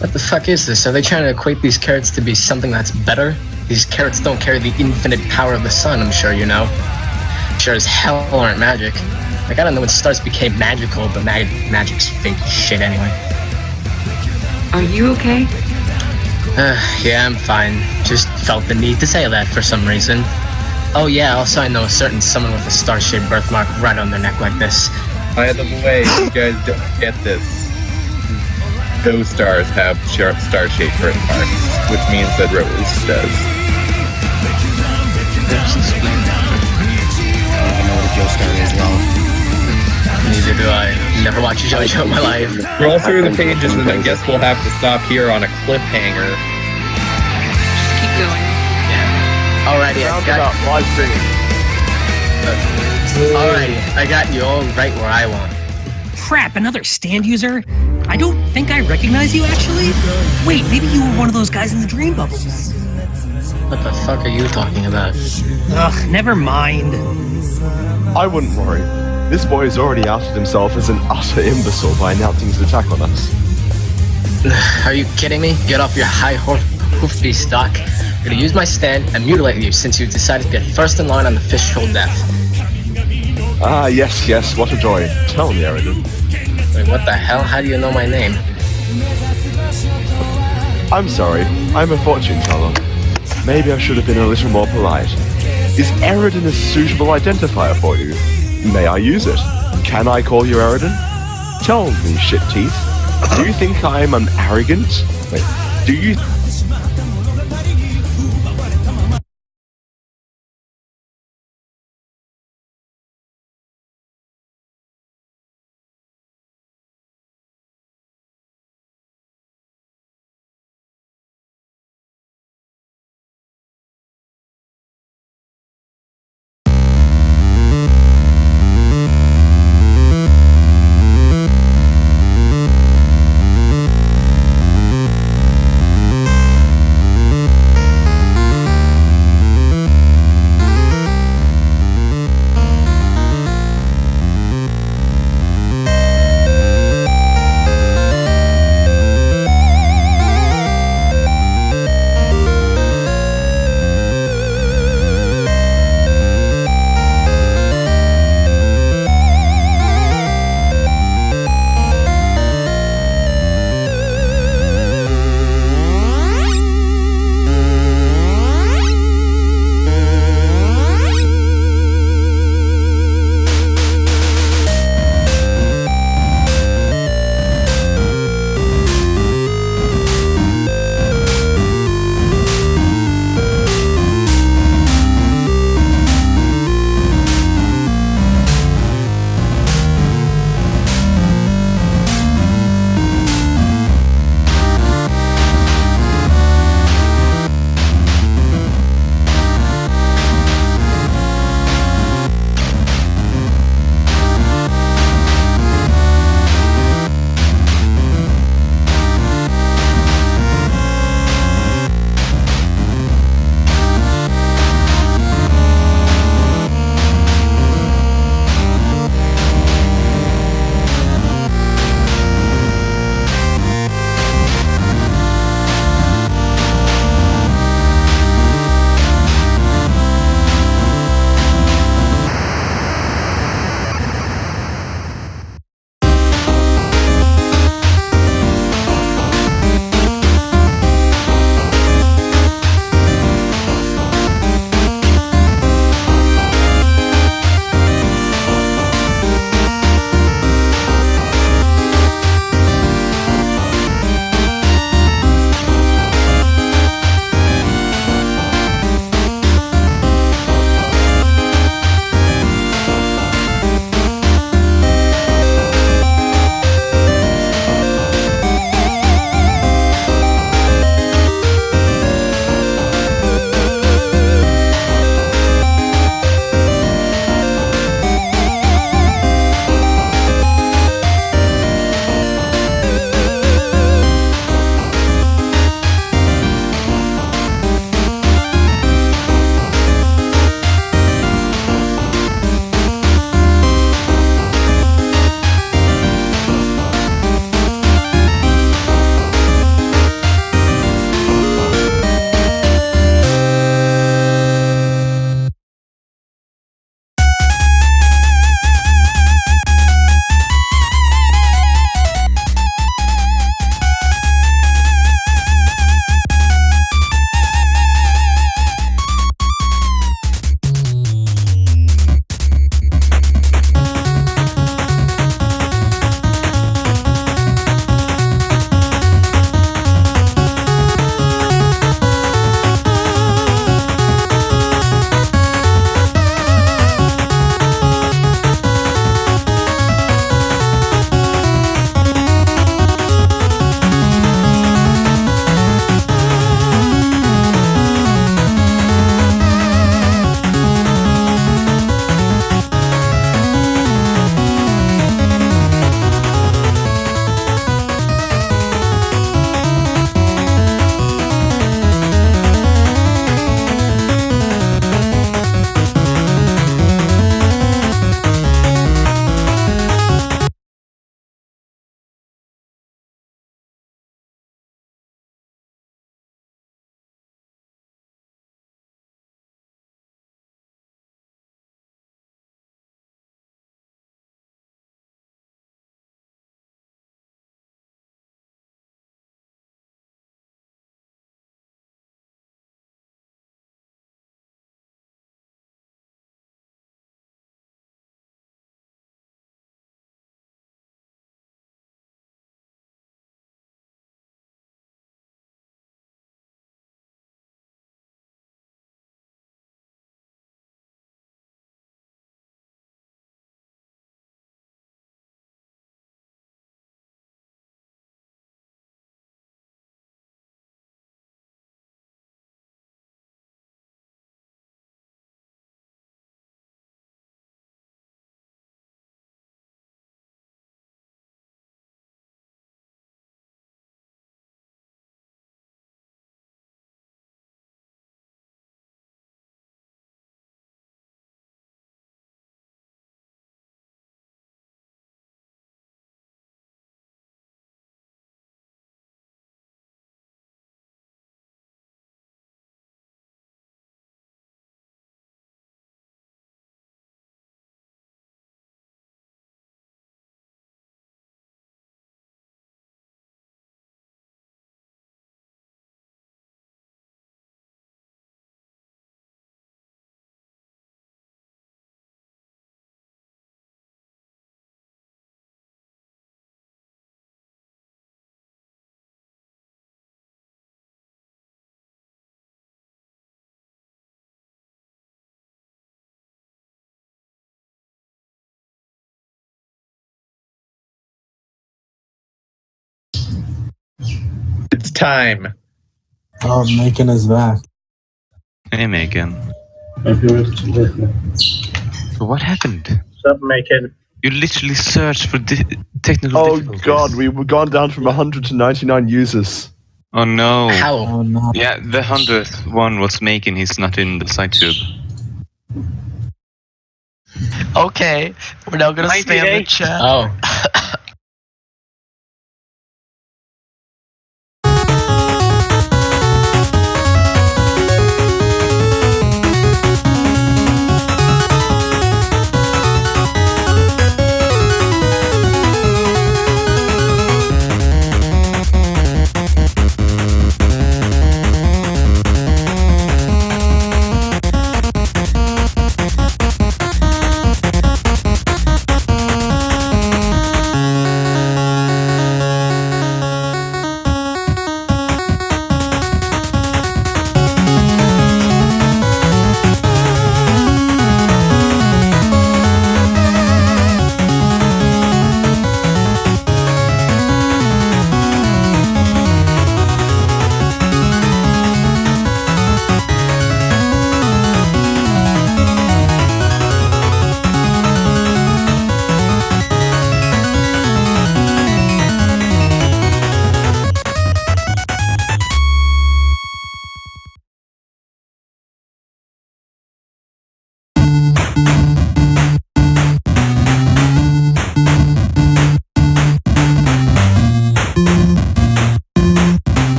What the fuck is this? Are they trying to equate these carrots to be something that's better? These carrots don't carry the infinite power of the sun, I'm sure you know. Sure as hell aren't magic. Like, I don't know when stars became magical, but magic's fake shit anyway.
Are you okay?
Yeah, I'm fine. Just felt the need to say that for some reason. Oh yeah, also I know a certain someone with a star-shaped birthmark right on their neck like this.
By the way, you guys don't get this. Those stars have star-shaped birthmarks, which means that Rose does.
I know what a Joestar is, well. Neither do I. Never watched a JoJo in my life.
Scroll through the pages and I guess we'll have to stop here on a cliffhanger.
Just keep going.
Alrighty, I got you all right where I want.
Crap, another stand user? I don't think I recognize you, actually. Wait, maybe you were one of those guys in the dream bubbles.
What the fuck are you talking about?
Ugh, never mind.
I wouldn't worry. This boy has already outed himself as an utter imbecile by announcing his attack on us.
Are you kidding me? Get off your high hoofbeast stock. I'm gonna use my stand and mutilate you since you decided to get first in line on the fishhole death.
Ah, yes, what a joy. Tell me, Eridan.
Wait, what the hell? How do you know my name?
I'm sorry, I'm a fortune teller. Maybe I should have been a little more polite. Is Eridan a suitable identifier for you? May I use it? Can I call you Eridan? Tell me, shit teeth. Do you think I'm an arrogant? Wait, do you...
It's time.
Oh, Macon is back.
Hey, Megan. What happened?
What's up, Macon?
You literally searched for technical
Oh
difficulties.
god, we were gone down from 100 to 99 users.
Oh no.
How?
Oh no.
Yeah, the 100th one was making he's not in the site tube.
Okay, we're now gonna spam the chat.
Oh.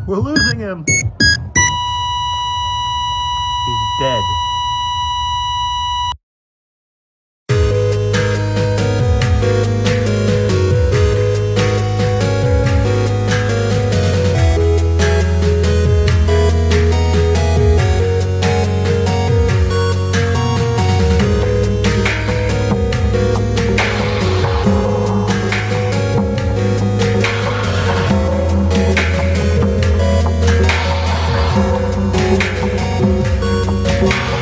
We're losing him. He's dead.
Thank you.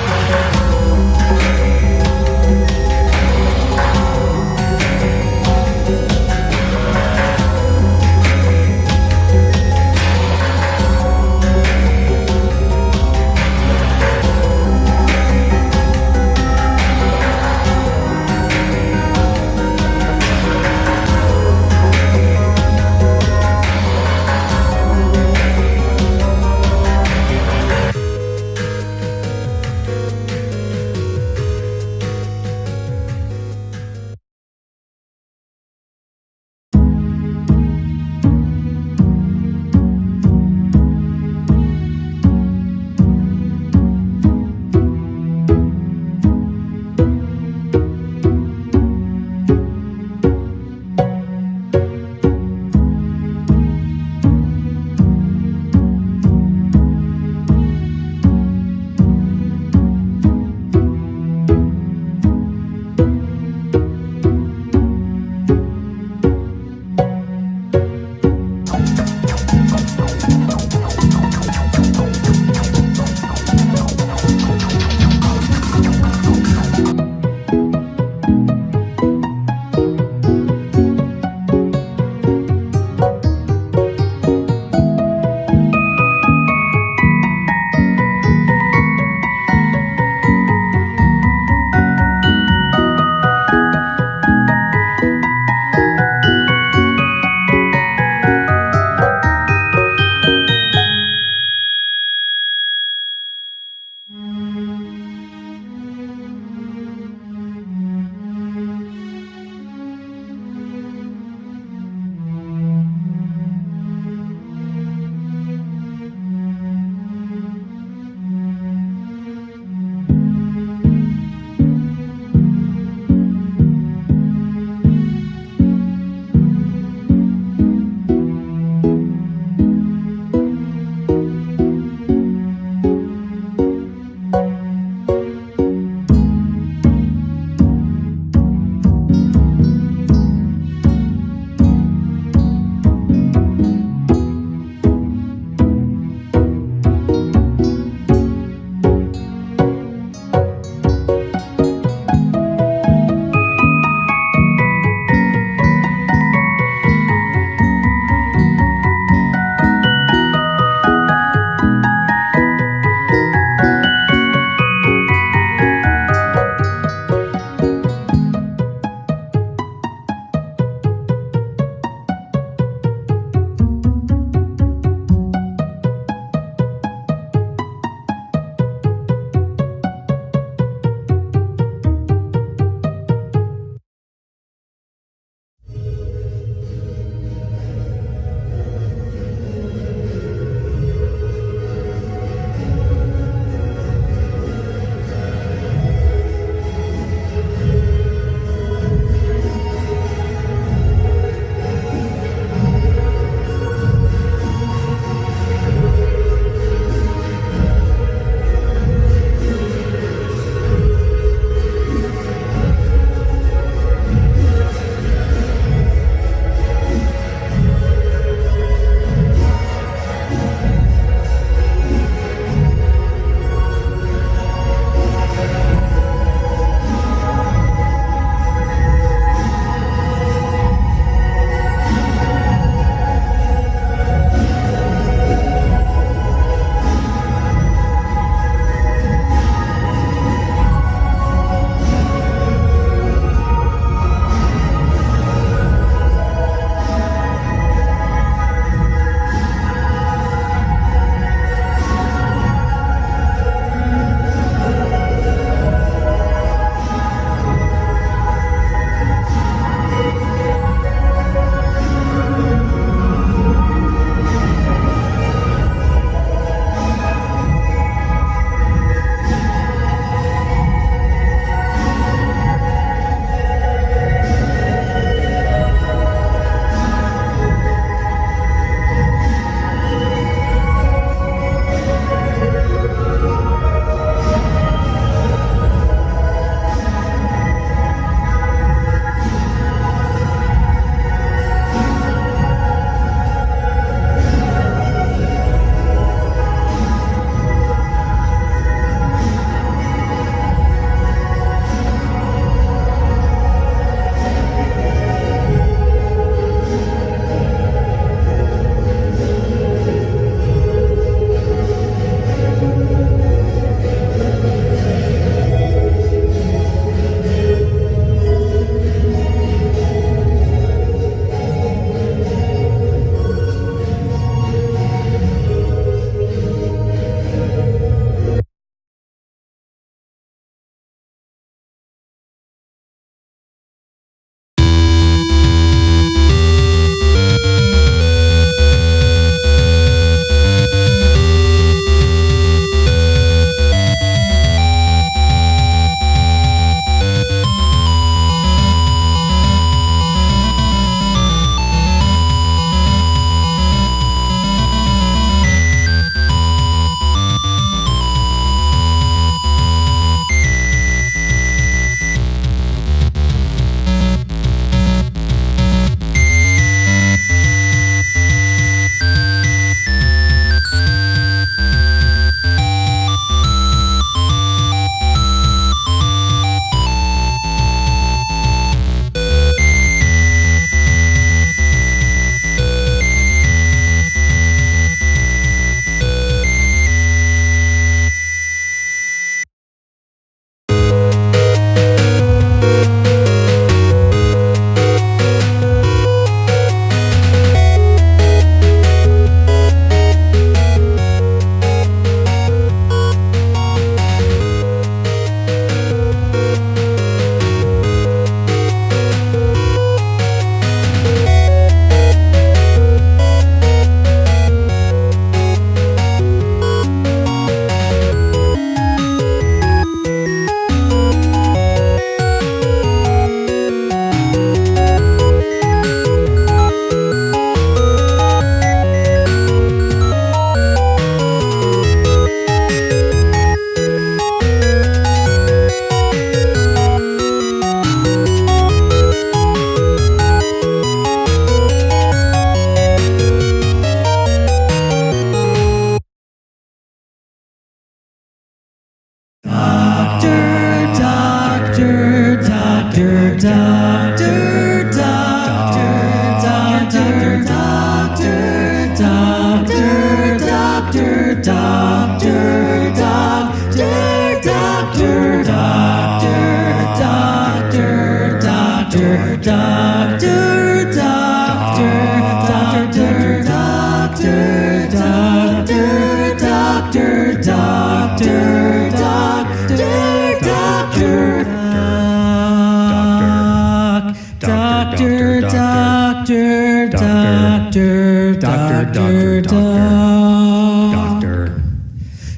doctor, doctor, doctor, doctor,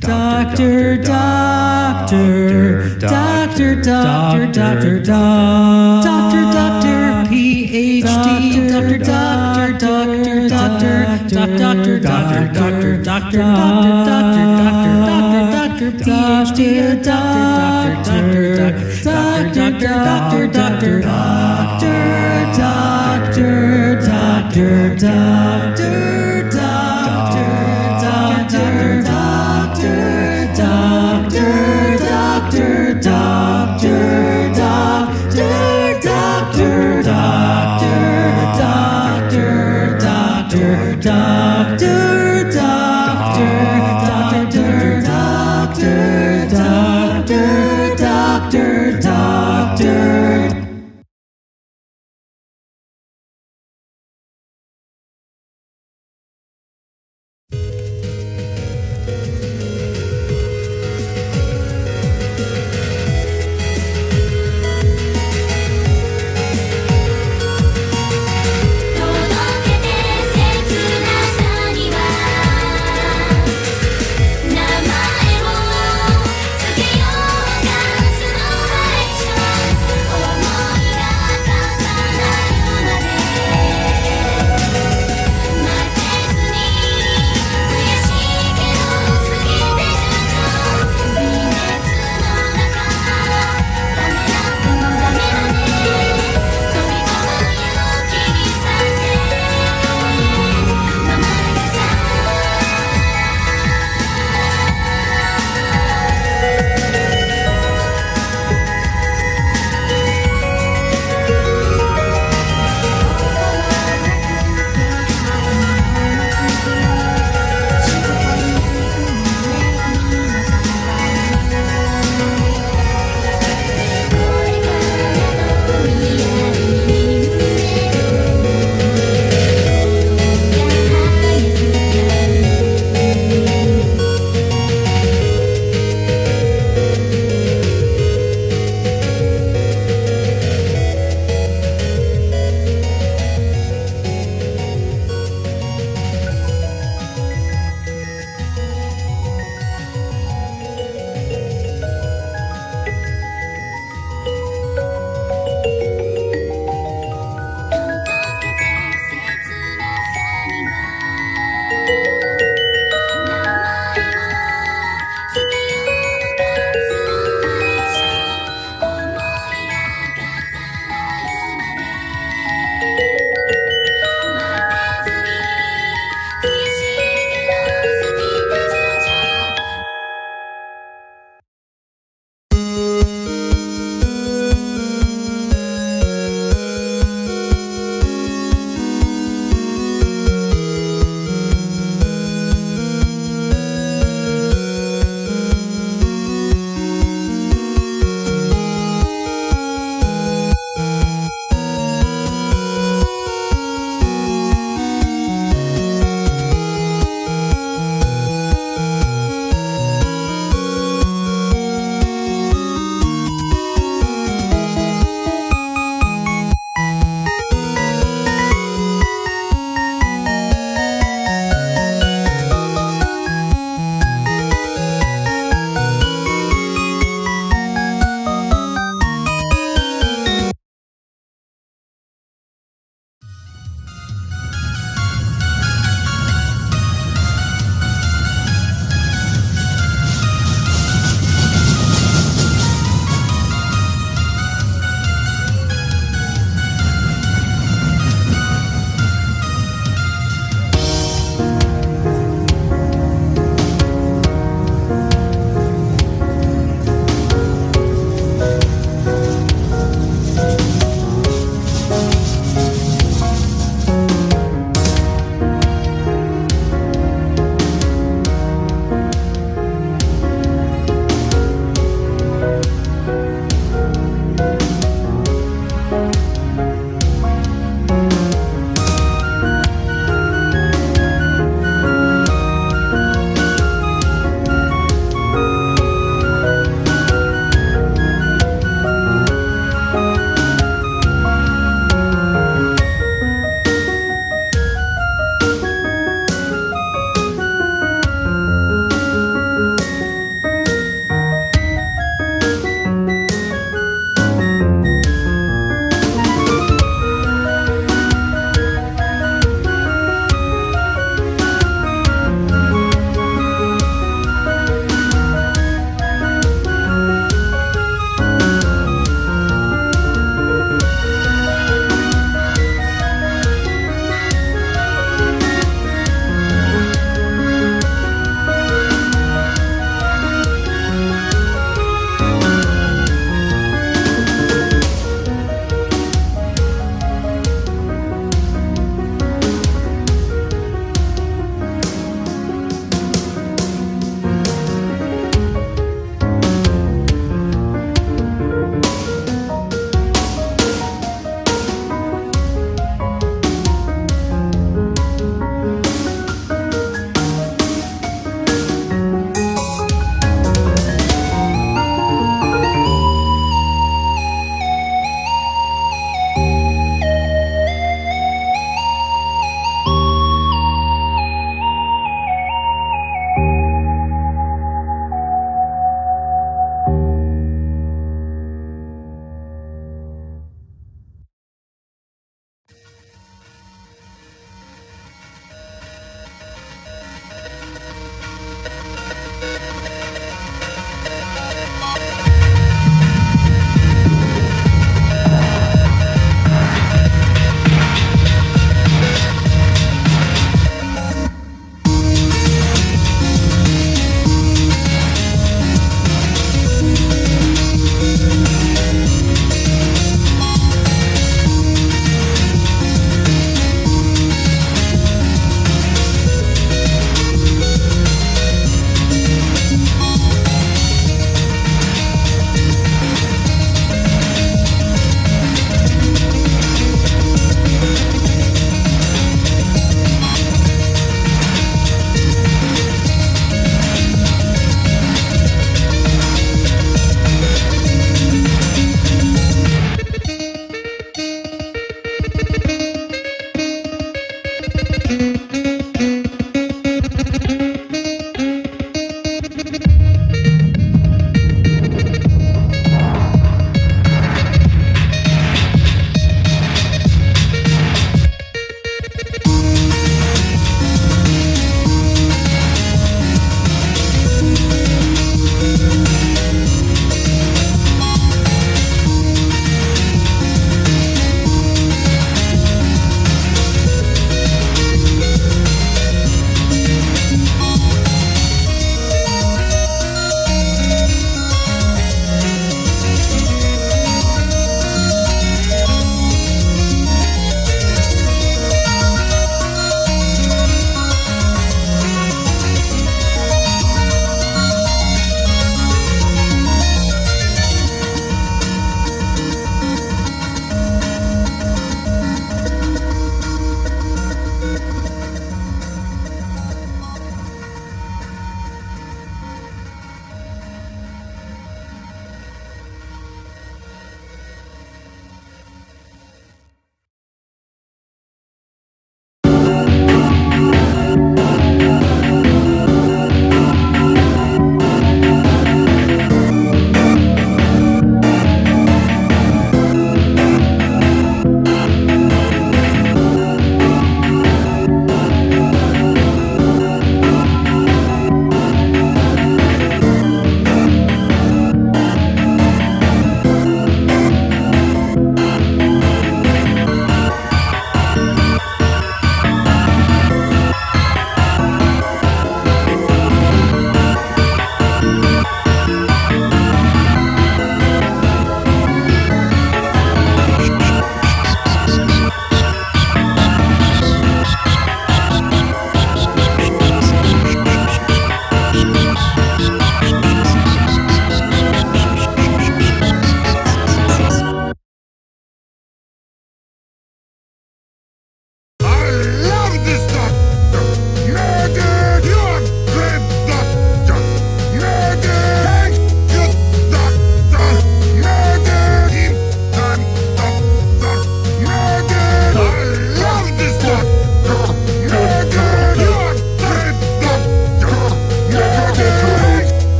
doctor, doctor, doctor, doctor, doctor, doctor, doctor, PhD, doctor, doctor, doctor, doctor, doctor, doctor, doctor, doctor, doctor, doctor, PhD, doctor, doctor, doctor, doctor, doctor, doctor, doctor,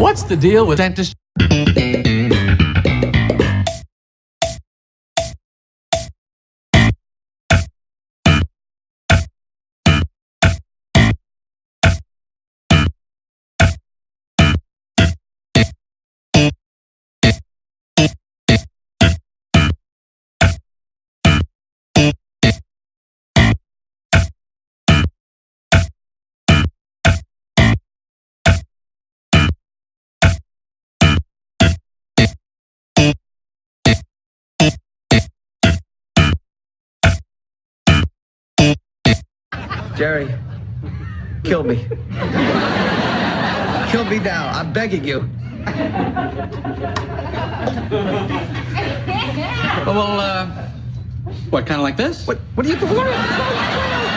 What's the deal with dentist?
Jerry, kill me. Kill me now. I'm begging you.
Well, what, kind of like this?
What are you doing?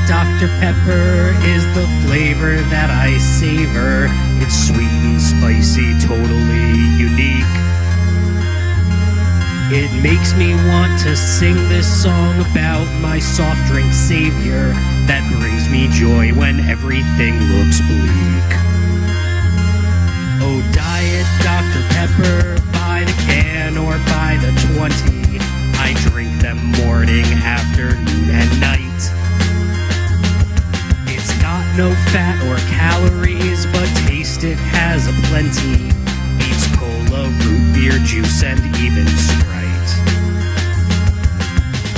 Dr. Pepper is the flavor that I savor. It's sweet and spicy, totally unique. It makes me want to sing this song about my soft drink savior that brings me joy when everything looks bleak. Oh, Diet Dr. Pepper, by the can or by the 20. I drink them morning, afternoon, and night. It's got no fat or calories, but taste it has a plenty. Beats cola, root beer, juice, and even Sprite.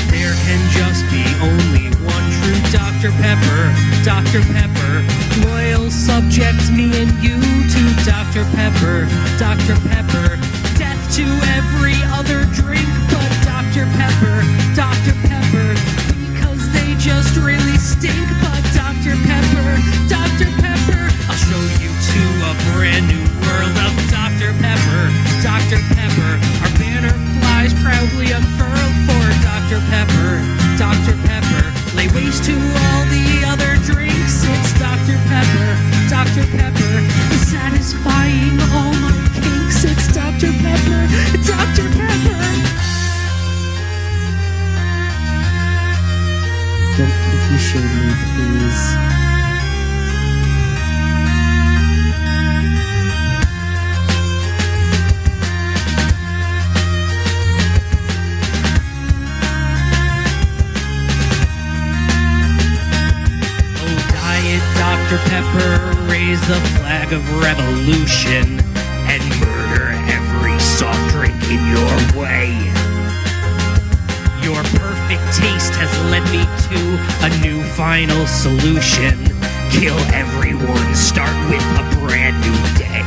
There can just be only one true Dr. Pepper, Dr. Pepper. Loyal subjects, me and you, to Dr. Pepper, Dr. Pepper. Death to every other drink but Dr. Pepper, Dr. Pepper. Because they just really stink, but Dr. Pepper, Dr. Pepper. I'll show you to a brand new world of Dr. Pepper, Dr. Pepper. Our banner flies proudly unfurled for Dr. Pepper, Dr. Pepper. Lay waste to all the other drinks. It's Dr. Pepper, Dr. Pepper. Satisfying all my kinks. It's Dr. Pepper, Dr. Pepper. Don't cookie shade me, please. Dr. Pepper, raise the flag of revolution and murder every soft drink in your way. Your perfect taste has led me to a new final solution. Kill everyone, start with a brand new day.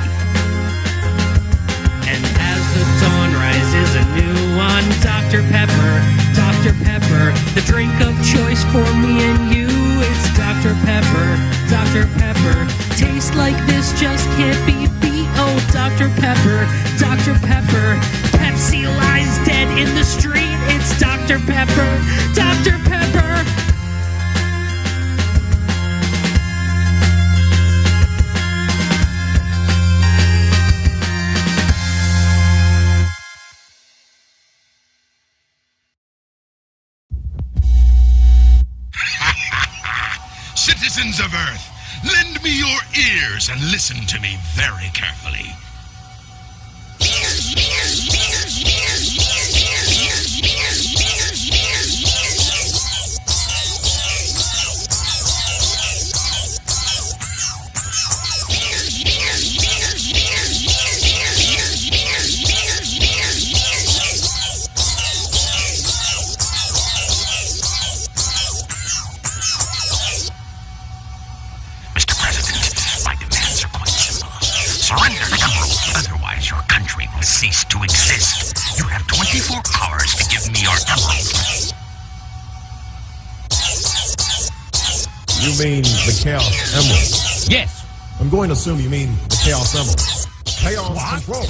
And as the dawn rises, a new one, Dr. Pepper, Dr. Pepper, the drink of choice for me and you. It's Dr. Pepper, Dr. Pepper. Taste like this just can't be beat. Oh, Dr. Pepper, Dr. Pepper. Pepsi lies dead in the street. It's Dr. Pepper, Dr. Pepper.
Citizens of Earth, lend me your ears and listen to me very carefully. Surrender the emerald, otherwise your country will cease to exist. You have 24 hours to give me your emerald.
You mean the Chaos Emerald?
Yes.
I'm going to assume you mean the Chaos Emerald. Chaos Control.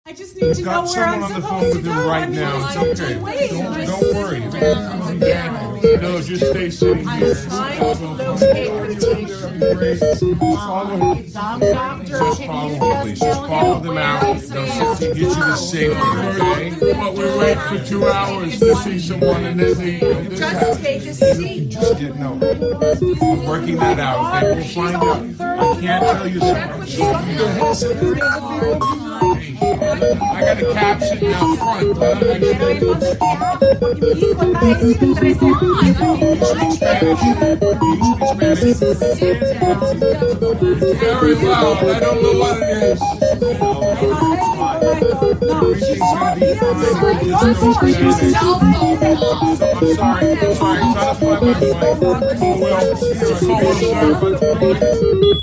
I just need to know
Got
where I'm
someone on the phone
supposed to
with him
go.
right
I mean,
now.
it's
It's okay.
wait.
Don't worry. No, just stay sitting
I'm
here.
trying to locate her patient.
Follow.
Doctor,
Just
can
follow
you
him, please. Just follow them out. They'll get you to safety, okay? But we wait for 2 hours to see someone, and then this
just
happens.
take a seat.
Just get no. We're working that out. Okay, we'll find out. I can't tell you that. Go ahead, sit there. I got a cab sitting out front. Very well. I don't know what it is. Everything's gonna be fine. I'm sorry. I'm sorry. I'm trying to find my wife. Oh well. Just call her.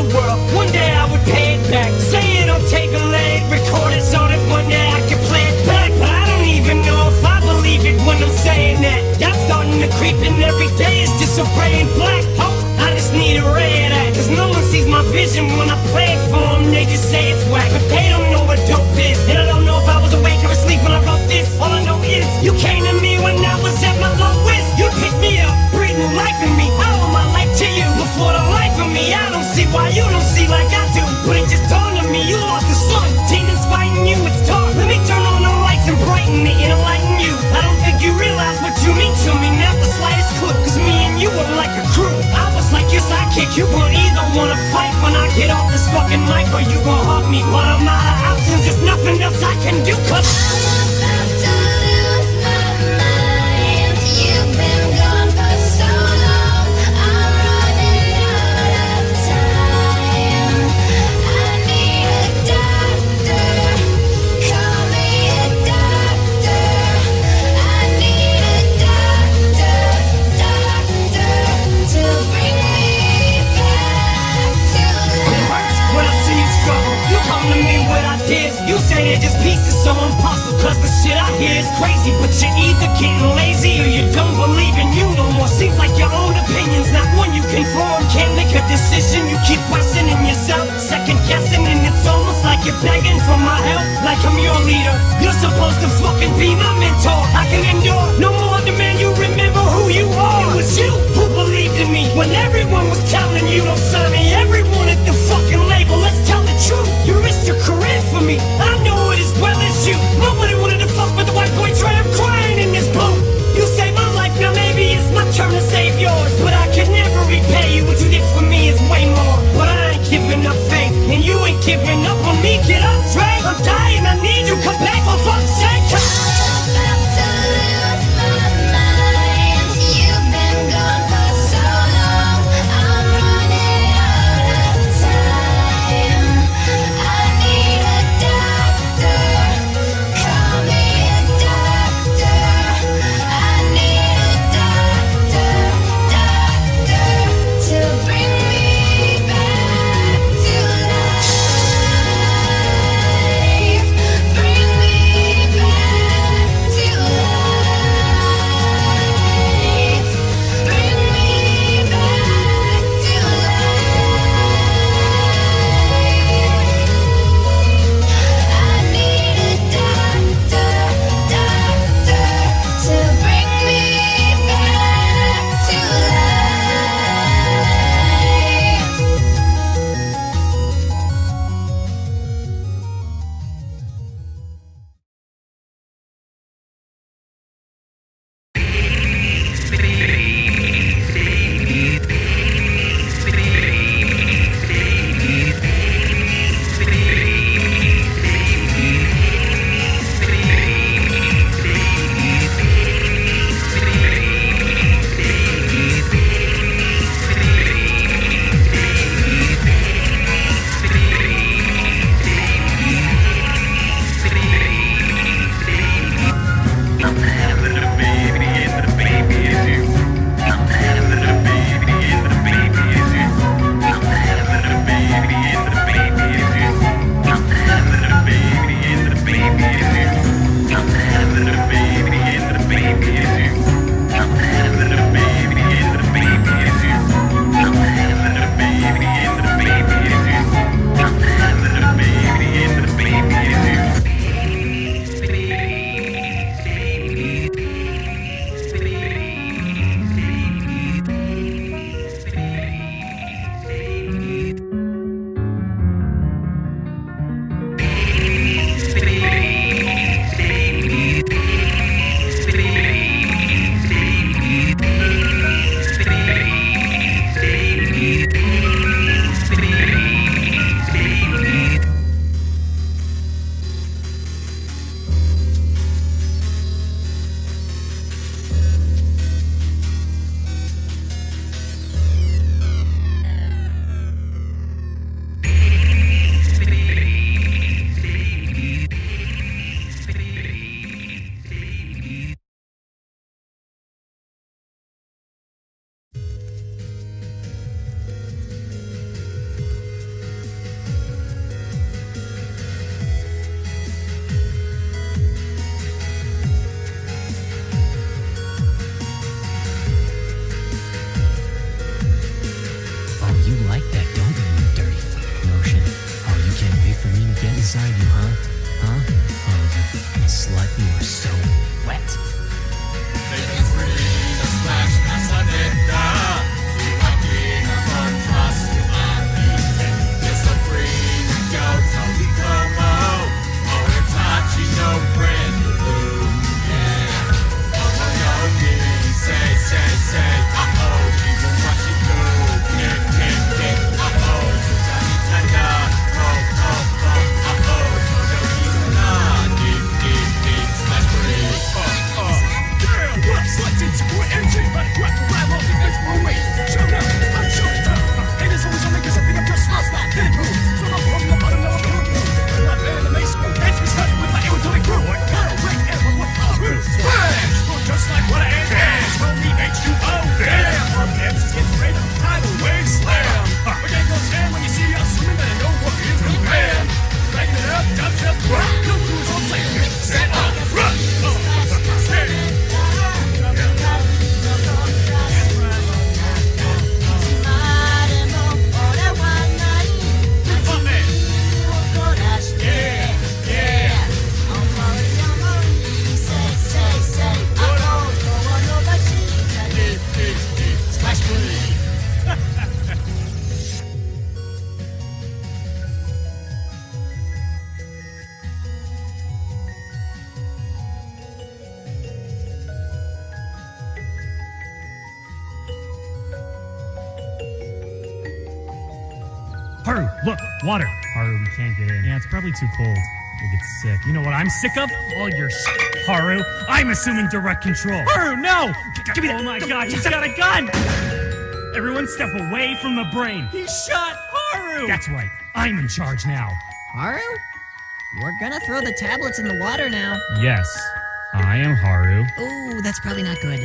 the world. One day I would pay it back. Say it on tape and let it record it so that one day I can play it back. But I don't even know if I believe it when I'm saying that. I'm starting to creep and every day is just so gray and black. Oh, I just need a ray of that. Cause no one sees my vision when I play it for them. They just say it's whack, but they don't know what dope is. And I don't know if I was awake or asleep when I wrote this. All I know is you came to me when I was at my lowest. You picked me up, breathing life in me. I owe my life to you. Before the life of me, I don't see why you don't see like I do. But it just dawned on me, you lost the sun. Demons fighting you, it's dark. Let me turn on the lights and brighten it and enlighten you. I don't think you realize what you mean to me, not the slightest clue. Cause me and you were like a crew. I was like your sidekick. You gon' either wanna fight when I get off this fucking mic, or you gon' hug me. But I'm out of options, there's nothing else I can do. Cause I'm about to lose my mind. You've been gone for so long. I'm running out of time. I need a doctor. Call me a doctor. I need a doctor to bring me back to life. When I see you struggle, you come to me with ideas. You say they're just pieces, so impossible. Cause the shit I hear is crazy. But you're either getting lazy or you don't believe in you no more. Seems like your own opinion's not one you can form. Can't make a decision, you keep questioning yourself, second guessing, and it's almost like you're begging for my help. Like I'm your leader, you're supposed to fucking be my mentor. I can endure no more demand you remember who you are. It was you who believed in me when everyone was telling you don't serve me. Everyone at the fucking label, let's tell the truth. You risked your career for me, I know it as well as you. Nobody wanted to fuck with the white boy Trey. I'm crying in this booth. You saved my life, now maybe it's my turn to save yours. But I can never repay you. What you did for me is way more. But I ain't giving up faith, and you ain't giving up on me. Get up, Trey. I'm dying, I need you. Come back for fuck's sake. I'm about to lose
Haru, look, water. Haru, we can't get in. Yeah, it's probably too cold. We'll get sick. You know what I'm sick of? All your Haru. I'm assuming direct control. Haru, no! Give me that. Oh my god, he's got a gun! Everyone step away from the brain. He shot Haru! That's right. I'm in charge now.
Haru? We're gonna throw the tablets in the water now.
Yes, I am Haru.
Ooh, that's probably not good.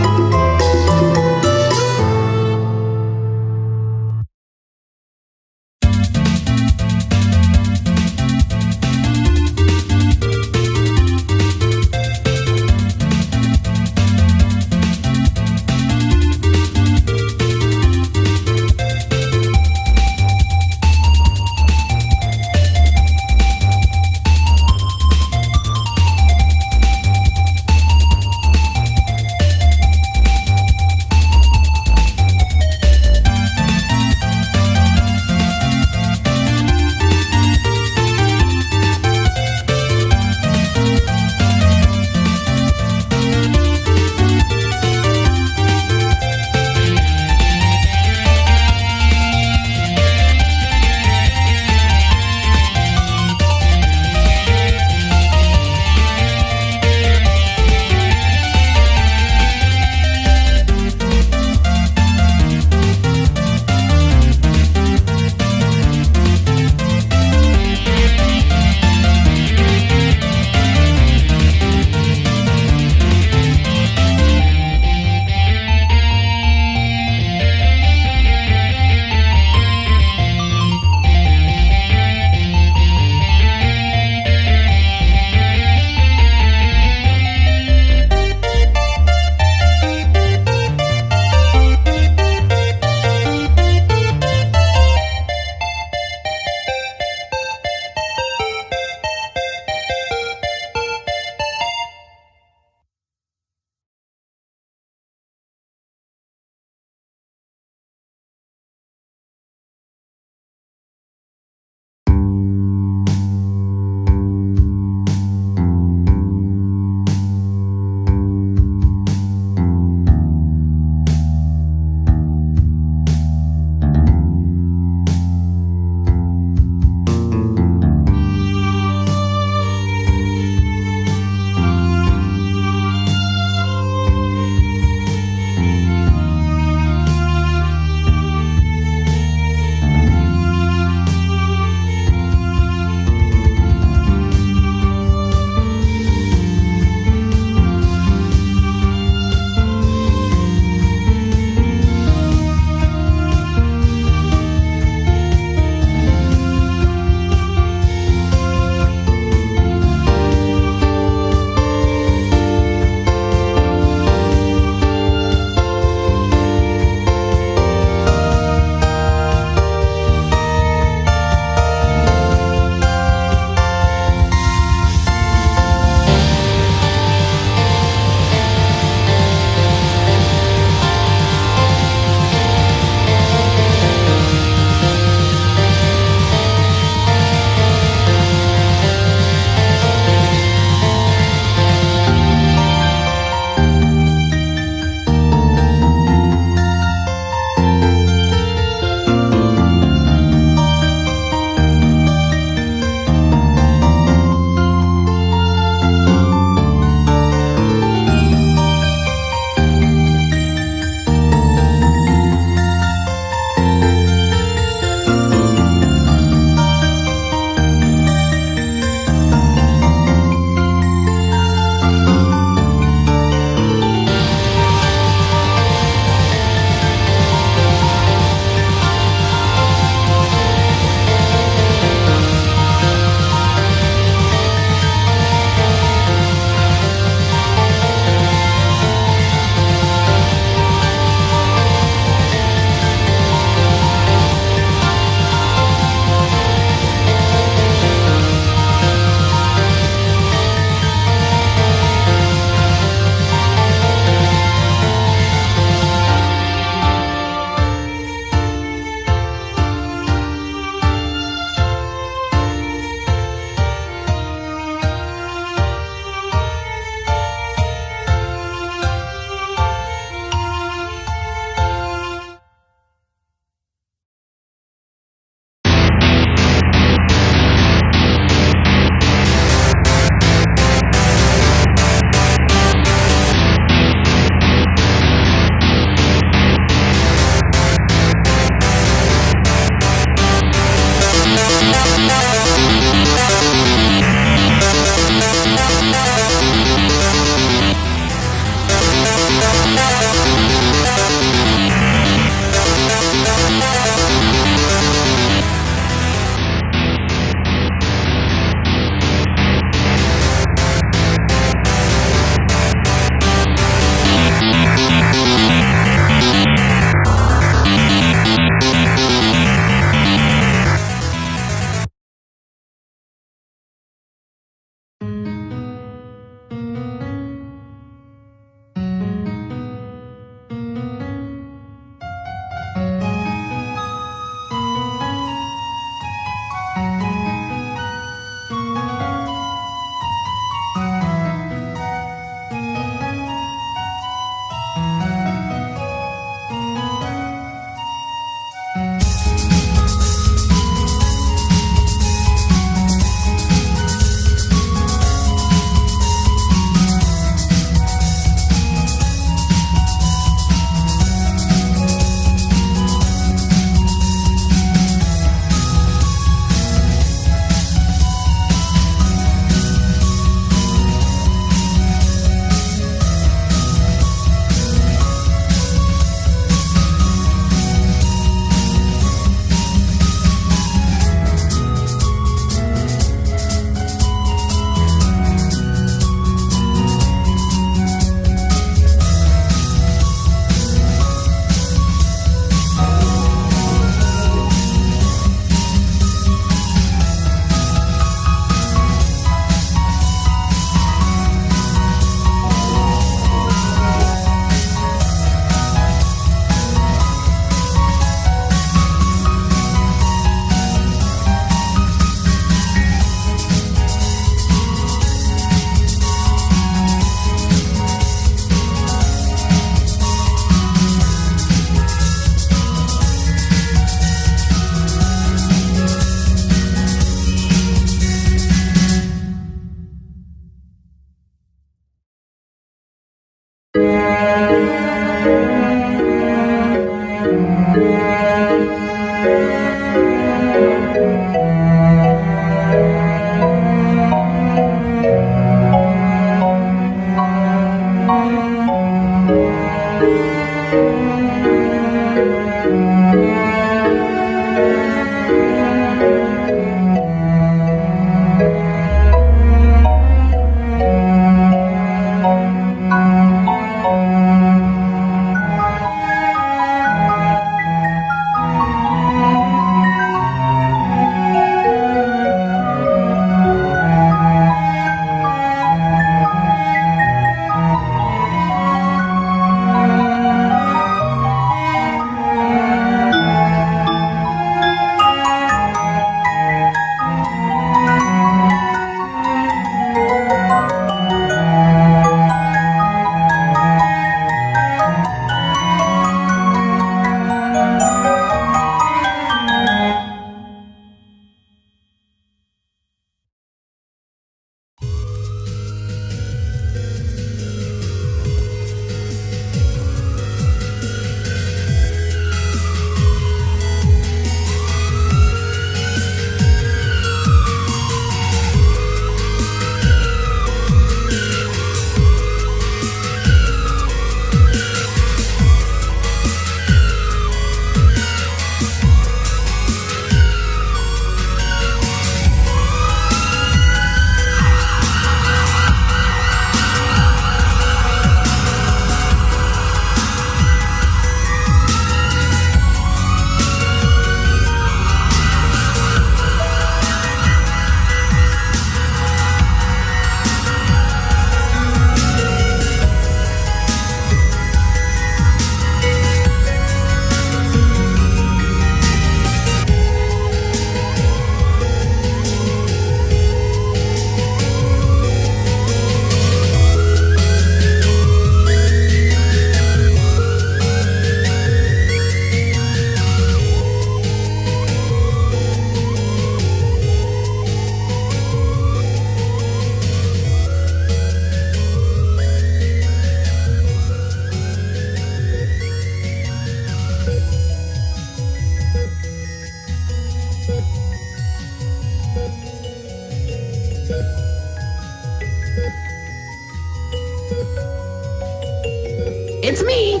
It's me,